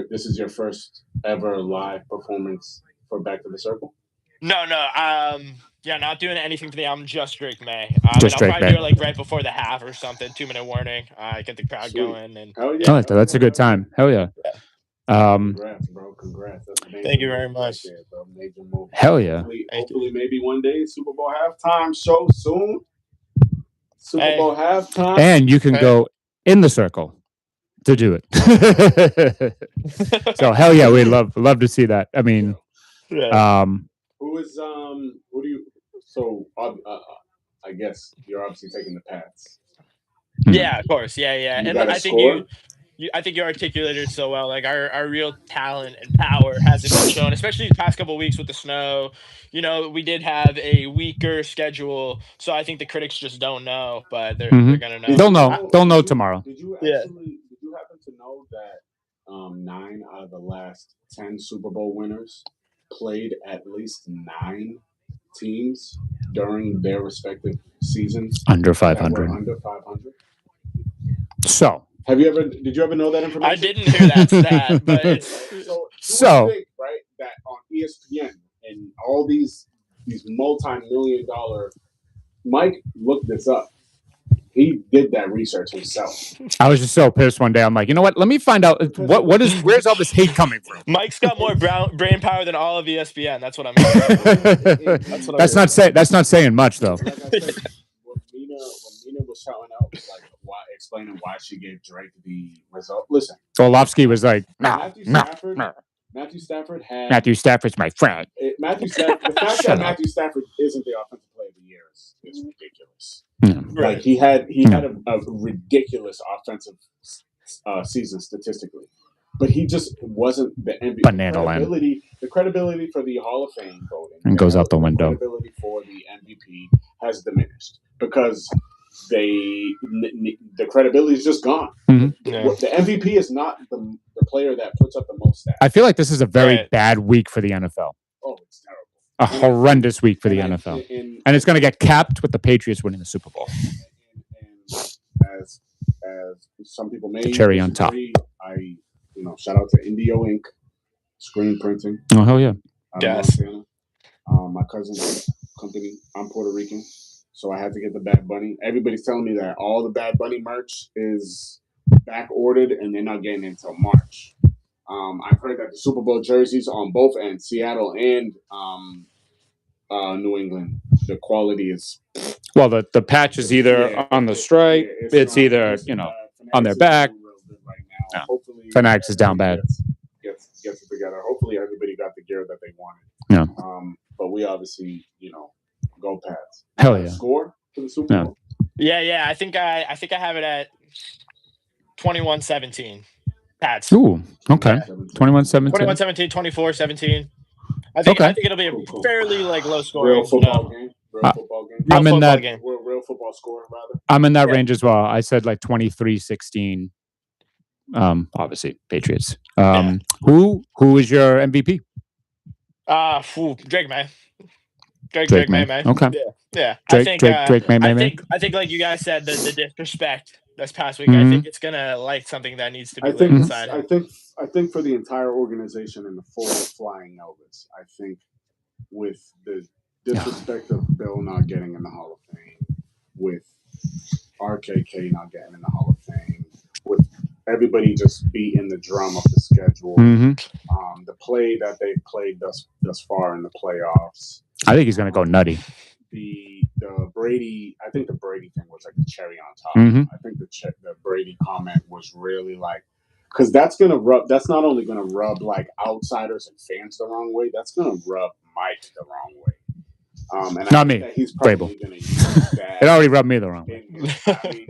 [SPEAKER 2] this is your first ever live performance for Back to the Circle?
[SPEAKER 3] No. Yeah, not doing anything for the album. Just Drake May.
[SPEAKER 1] Just
[SPEAKER 3] and I'll
[SPEAKER 1] Drake
[SPEAKER 3] probably
[SPEAKER 1] May.
[SPEAKER 3] do it like right before the half or something. 2-minute warning. Get the crowd
[SPEAKER 2] Sweet.
[SPEAKER 3] going. And
[SPEAKER 2] Hell yeah.
[SPEAKER 1] Oh, that's a good time. Hell yeah.
[SPEAKER 2] Congrats, bro. Congrats. That's a major
[SPEAKER 3] Thank you
[SPEAKER 2] move
[SPEAKER 3] very
[SPEAKER 2] right
[SPEAKER 3] much.
[SPEAKER 2] there, bro. Major move.
[SPEAKER 1] Hell yeah.
[SPEAKER 2] Hopefully, maybe one day Super Bowl halftime show soon. Super Bowl halftime.
[SPEAKER 1] And you can go in the circle to do it. So hell yeah, we'd love to see that. I mean,
[SPEAKER 2] who do you? So I guess you're obviously taking the Pats.
[SPEAKER 3] Yeah, of course. Yeah.
[SPEAKER 2] You
[SPEAKER 3] And
[SPEAKER 2] got a
[SPEAKER 3] I think
[SPEAKER 2] score?
[SPEAKER 3] I think you articulated it so well. Like our real talent and power hasn't been shown, especially the past couple of weeks with the snow. You know, we did have a weaker schedule, so I think the critics just don't know, but they're gonna know.
[SPEAKER 1] They'll know tomorrow.
[SPEAKER 2] Did you happen to know that 9 out of the last 10 Super Bowl winners played at least 9 teams during their respective seasons
[SPEAKER 1] Under
[SPEAKER 2] that were
[SPEAKER 1] 500.
[SPEAKER 2] under 500?
[SPEAKER 1] So
[SPEAKER 2] Did you ever know that information?
[SPEAKER 3] I didn't hear that stat, but it's
[SPEAKER 2] so think, right, that on ESPN and all these multi-million-dollar, Mike looked this up. He did that research himself.
[SPEAKER 1] I was just so pissed one day. I'm like, you know what? Let me find out where's all this hate coming from.
[SPEAKER 3] Mike's got more brain power than all of ESPN. That's what I'm hearing.
[SPEAKER 1] That's not saying much though.
[SPEAKER 2] Like I said, when Mina was shouting out, like explaining why she gave Drake the result. Listen,
[SPEAKER 1] Orlovsky was like,
[SPEAKER 2] Matthew
[SPEAKER 1] Stafford's my friend.
[SPEAKER 2] The fact that Matthew Stafford isn't the offensive player of the year is ridiculous. Like he had a ridiculous offensive season statistically, but he just wasn't the MVP.
[SPEAKER 1] Banana land.
[SPEAKER 2] The credibility for the Hall of Fame voting
[SPEAKER 1] and goes out the window.
[SPEAKER 2] The credibility for the MVP has diminished because the credibility is just gone.
[SPEAKER 1] Mm-hmm.
[SPEAKER 2] Yeah. The MVP is not the player that puts up the most stats.
[SPEAKER 1] I feel like this is a very bad week for the NFL.
[SPEAKER 2] Oh, it's terrible.
[SPEAKER 1] A horrendous week for the NFL. And it's going to get capped with the Patriots winning the Super Bowl.
[SPEAKER 2] And as some people may
[SPEAKER 1] the cherry on top.
[SPEAKER 2] I shout out to Indio Inc. Screen printing.
[SPEAKER 1] Oh, hell yeah.
[SPEAKER 3] Yes.
[SPEAKER 2] My cousin's company. I'm Puerto Rican, so I had to get the Bad Bunny. Everybody's telling me that all the Bad Bunny merch is back ordered and they're not getting it until March. I've heard that the Super Bowl jerseys on both ends, Seattle and New England, the quality is.
[SPEAKER 1] Well, the patch is either on the stripe, it's either on their back.
[SPEAKER 2] Right now. Hopefully,
[SPEAKER 1] Fanatics is down bad.
[SPEAKER 2] Gets it together. Hopefully, everybody got the gear that they wanted.
[SPEAKER 1] Yeah.
[SPEAKER 2] But we obviously, go Pats.
[SPEAKER 1] Hell yeah.
[SPEAKER 2] Score for the Super Bowl.
[SPEAKER 3] Yeah. I think I have it at 21-17. Pats.
[SPEAKER 1] Ooh, okay. 21-17.
[SPEAKER 3] 21-17, 24-17. I think it'll be a fairly low scoring.
[SPEAKER 2] Real football game. Real football game.
[SPEAKER 1] I'm in that
[SPEAKER 2] real football score rather.
[SPEAKER 1] I'm in that range as well. I said 23-16. Obviously Patriots. Who is your MVP?
[SPEAKER 3] Drake May.
[SPEAKER 1] Drake May. Okay.
[SPEAKER 3] Yeah.
[SPEAKER 1] Drake May.
[SPEAKER 3] I think like you guys said, the disrespect this past week, I think it's gonna light something that needs to be lit inside.
[SPEAKER 2] I think for the entire organization and the full flying Elvis, I think with the disrespect of Bill not getting in the Hall of Fame, with RKK not getting in the Hall of Fame, with everybody just beating the drum of the schedule, the play that they've played thus far in the playoffs.
[SPEAKER 1] I think he's gonna go nutty.
[SPEAKER 2] The Brady, I think the Brady thing was like the cherry on top. I think the Brady comment was really because that's not only gonna rub like outsiders and fans the wrong way, that's gonna rub Mike the wrong way. And
[SPEAKER 1] not me.
[SPEAKER 2] He's probably gonna use that.
[SPEAKER 1] It already rubbed me the wrong way.
[SPEAKER 2] I mean,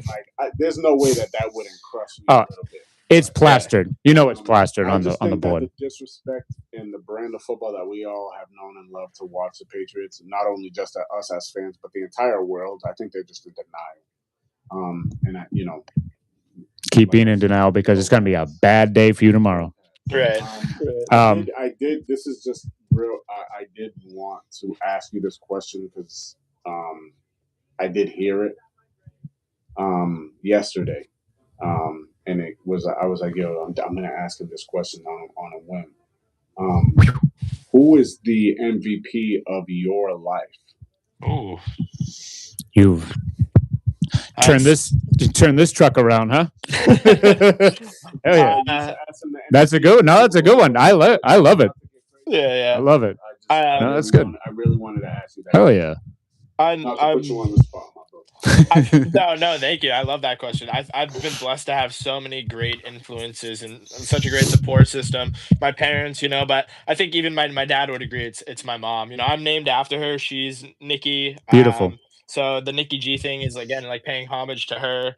[SPEAKER 2] there's no way that wouldn't crush me a little bit.
[SPEAKER 1] It's plastered. You know, it's plastered
[SPEAKER 2] I
[SPEAKER 1] on
[SPEAKER 2] just
[SPEAKER 1] the
[SPEAKER 2] think
[SPEAKER 1] board.
[SPEAKER 2] that the disrespect in the brand of football that we all have known and loved to watch the Patriots, not only just us as fans, but the entire world. I think they're just in denial. And I, you know,
[SPEAKER 1] Keep being in denial because it's going to be a bad day for you tomorrow.
[SPEAKER 3] Right.
[SPEAKER 2] I did. This is just real. I did want to ask you this question because I did hear it yesterday, and it was. I was like, "Yo, I'm going to ask him this question on a whim." Who is the MVP of your life?
[SPEAKER 3] Ooh.
[SPEAKER 1] You've turn this truck around, huh? Hell yeah. That's a good. No, that's a good one. I love it.
[SPEAKER 3] Yeah.
[SPEAKER 1] I love it. No, that's good.
[SPEAKER 2] I really wanted to ask you that.
[SPEAKER 1] Hell yeah.
[SPEAKER 2] Not to put you on the spot, my bro.
[SPEAKER 3] No, thank you. I love that question. I've been blessed to have so many great influences and such a great support system. My parents, but I think even my dad would agree. It's my mom. I'm named after her. She's Nicky.
[SPEAKER 1] Beautiful.
[SPEAKER 3] So the Nicky G thing is again like paying homage to her.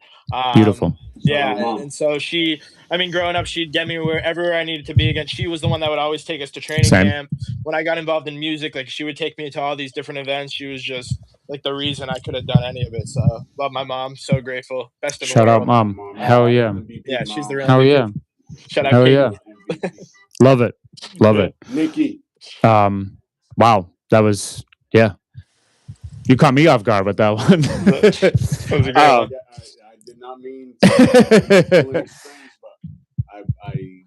[SPEAKER 1] Beautiful.
[SPEAKER 3] Yeah, and so growing up, she'd get me wherever I needed to be. Again, she was the one that would always take us to training camp. When I got involved in music, like she would take me to all these different events. She was just like the reason I could have done any of it. So love my mom. So grateful. Best in the world.
[SPEAKER 1] Shout out, mom. Hell yeah.
[SPEAKER 3] Yeah, she's the real.
[SPEAKER 1] Hell yeah.
[SPEAKER 3] Shout out.
[SPEAKER 1] Hell
[SPEAKER 3] Katie.
[SPEAKER 1] yeah. Love it. Love it.
[SPEAKER 2] Nicky.
[SPEAKER 1] Wow. That was You caught me off guard with that one.
[SPEAKER 3] That was a great one.
[SPEAKER 2] I did not mean to, but I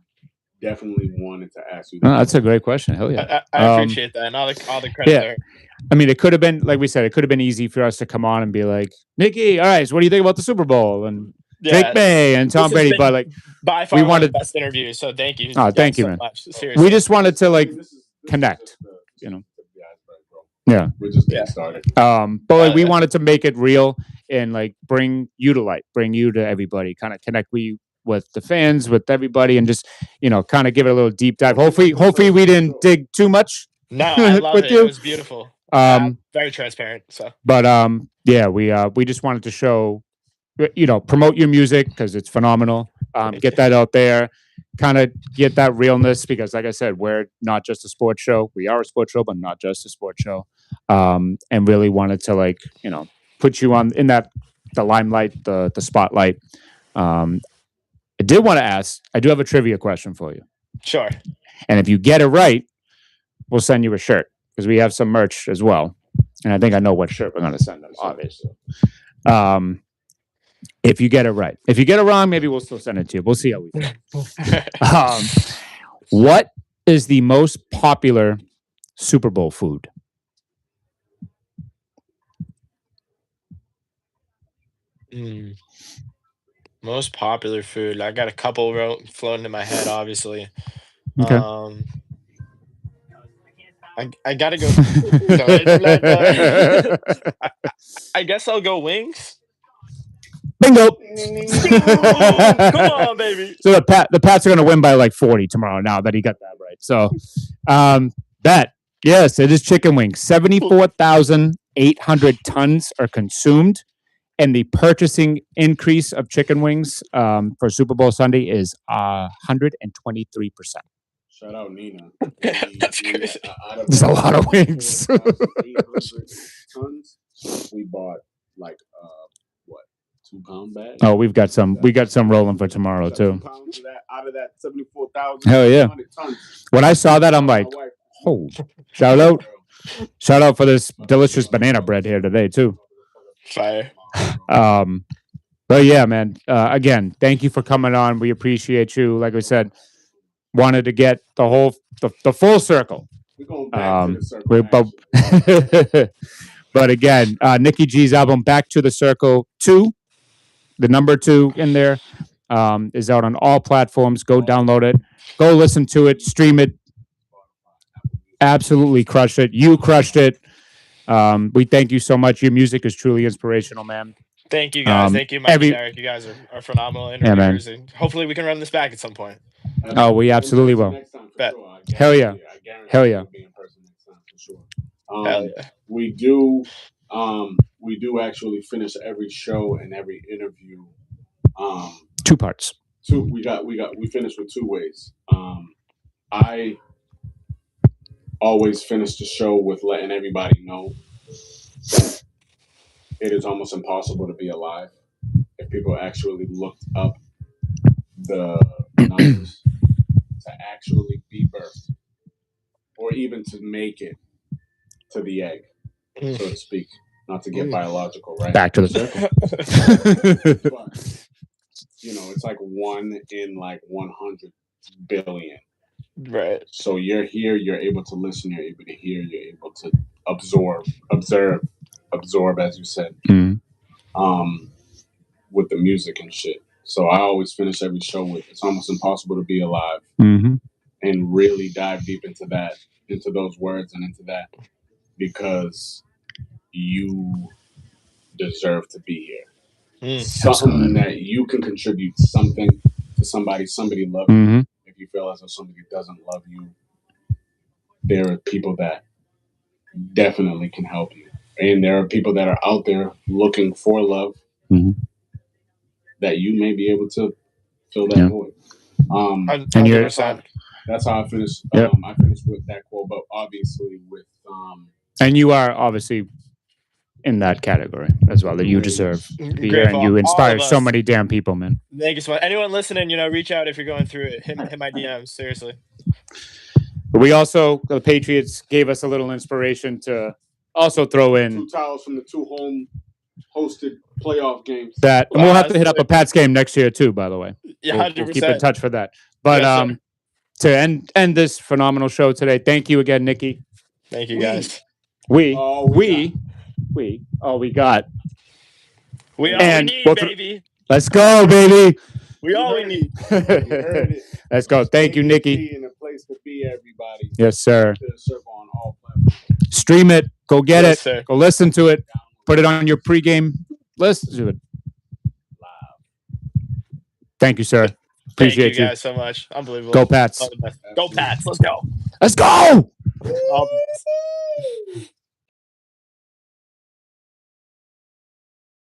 [SPEAKER 2] definitely wanted to ask you that.
[SPEAKER 1] No, that's a great question. Hell yeah.
[SPEAKER 3] I appreciate that, and all the credit there.
[SPEAKER 1] I mean, it could have been, like we said, it could have been easy for us to come on and be like, Nicky, all right, so what do you think about the Super Bowl? And Drake May and Tom Brady, but like,
[SPEAKER 3] by far one of the best interviews. So thank you.
[SPEAKER 1] Oh, thank you,
[SPEAKER 3] so
[SPEAKER 1] man.
[SPEAKER 3] Much. Seriously.
[SPEAKER 1] We just wanted to like connect, Yeah.
[SPEAKER 2] We're just getting started.
[SPEAKER 1] But like, we wanted to make it real and like bring you to light, bring you to everybody, kind of connect with the fans, with everybody, and just kind of give it a little deep dive. Hopefully we didn't dig too much.
[SPEAKER 3] No, I love it. It was beautiful. Very transparent. So,
[SPEAKER 1] but we just wanted to show, promote your music because it's phenomenal. Get that out there, kind of get that realness because, like I said, we're not just a sports show. We are a sports show, but not just a sports show. And really wanted to put you in the limelight, the spotlight. I did want to ask. I do have a trivia question for you.
[SPEAKER 3] Sure.
[SPEAKER 1] And if you get it right, we'll send you a shirt because we have some merch as well. And I think I know what shirt we're going to send them, obviously. If you get it right. If you get it wrong, maybe we'll still send it to you. We'll see how we feel. What is the most popular Super Bowl food?
[SPEAKER 3] Most popular food. I got a couple floating in my head, obviously.
[SPEAKER 1] Okay.
[SPEAKER 3] I gotta go. I guess I'll go wings.
[SPEAKER 1] Bingo.
[SPEAKER 3] Come on, baby.
[SPEAKER 1] So the Pats are going to win by like 40 tomorrow. Now that he got that right. So yes, it is chicken wings. 74,800 tons are consumed. And the purchasing increase of chicken wings for Super Bowl Sunday is 123%.
[SPEAKER 2] Shout out Nina.
[SPEAKER 3] That's crazy.
[SPEAKER 1] There's a lot of wings.
[SPEAKER 2] 800 tons. We bought like 2-pound bag.
[SPEAKER 1] Oh, we got some rolling for tomorrow too.
[SPEAKER 2] 2 pounds of that out of that 74,000.
[SPEAKER 1] Hell yeah!
[SPEAKER 2] Tons.
[SPEAKER 1] When I saw that, I'm like, oh, shout out for this delicious banana bread here today too.
[SPEAKER 3] Fire.
[SPEAKER 1] But yeah, man. Again, thank you for coming on. We appreciate you. Like I said, wanted to get the full circle.
[SPEAKER 2] We're going back to the circle.
[SPEAKER 1] But again, Nicky G's album "Back to the Circle 2," the number 2 in there, is out on all platforms. Go download it. Go listen to it. Stream it. Absolutely crush it. You crushed it. We thank you so much. Your music is truly inspirational, man.
[SPEAKER 3] Thank you guys. Thank you, Mike and Derek. You guys are phenomenal interviewers, and hopefully we can run this back at some point.
[SPEAKER 1] Oh, we absolutely will. Hell yeah. Hell yeah.
[SPEAKER 3] Hell yeah.
[SPEAKER 2] We do actually finish every show and every interview
[SPEAKER 1] 2 parts.
[SPEAKER 2] we finished with 2 ways. I always finish the show with letting everybody know that it is almost impossible to be alive if people actually looked up the numbers to actually be birthed or even to make it to the egg, so to speak. Not to get biological, right?
[SPEAKER 1] Back to the circle.
[SPEAKER 2] But, it's like 1 in like 100 billion.
[SPEAKER 3] Right.
[SPEAKER 2] So you're here, you're able to listen, you're able to hear, you're able to observe, as you said, with the music and shit. So I always finish every show with "It's almost impossible to be alive," and really dive deep into that, into those words, and into that, because you deserve to be here. Something that you can contribute something to somebody love you. If you feel as though somebody doesn't love you, there are people that definitely can help you. And there are people that are out there looking for love that you may be able to fill that void.
[SPEAKER 3] And
[SPEAKER 2] that's how I finished. I finished with that quote, but obviously with
[SPEAKER 1] and you are obviously in that category as well, that you deserve to be here, and you inspire so many damn people, man.
[SPEAKER 3] Thank you so much. Anyone listening, reach out if you're going through it. Hit my DMs, seriously.
[SPEAKER 1] But we also, the Patriots gave us a little inspiration to also throw in
[SPEAKER 2] 2 towels from the 2 home hosted playoff games.
[SPEAKER 1] That, and we'll have to hit up a Pats game next year too, by the way.
[SPEAKER 3] Yeah,
[SPEAKER 1] we'll keep in touch for that. But to end this phenomenal show today, thank you again, Nicky.
[SPEAKER 3] Thank you, guys.
[SPEAKER 1] We all we got.
[SPEAKER 3] We all we need, baby.
[SPEAKER 1] Let's go, baby.
[SPEAKER 3] We all we need.
[SPEAKER 2] You heard it.
[SPEAKER 1] Let's go. Thank you, Nicky.
[SPEAKER 2] In a place to be, everybody.
[SPEAKER 1] Yes, sir.
[SPEAKER 2] On all platforms.
[SPEAKER 1] Stream it. Go get it.
[SPEAKER 3] Sir.
[SPEAKER 1] Go listen to it. Put it on your pregame. Listen to it. Thank you, sir. Appreciate
[SPEAKER 3] Thank you guys so much. Unbelievable.
[SPEAKER 1] Go Pats.
[SPEAKER 3] Go Pats. Let's go.
[SPEAKER 1] Let's go.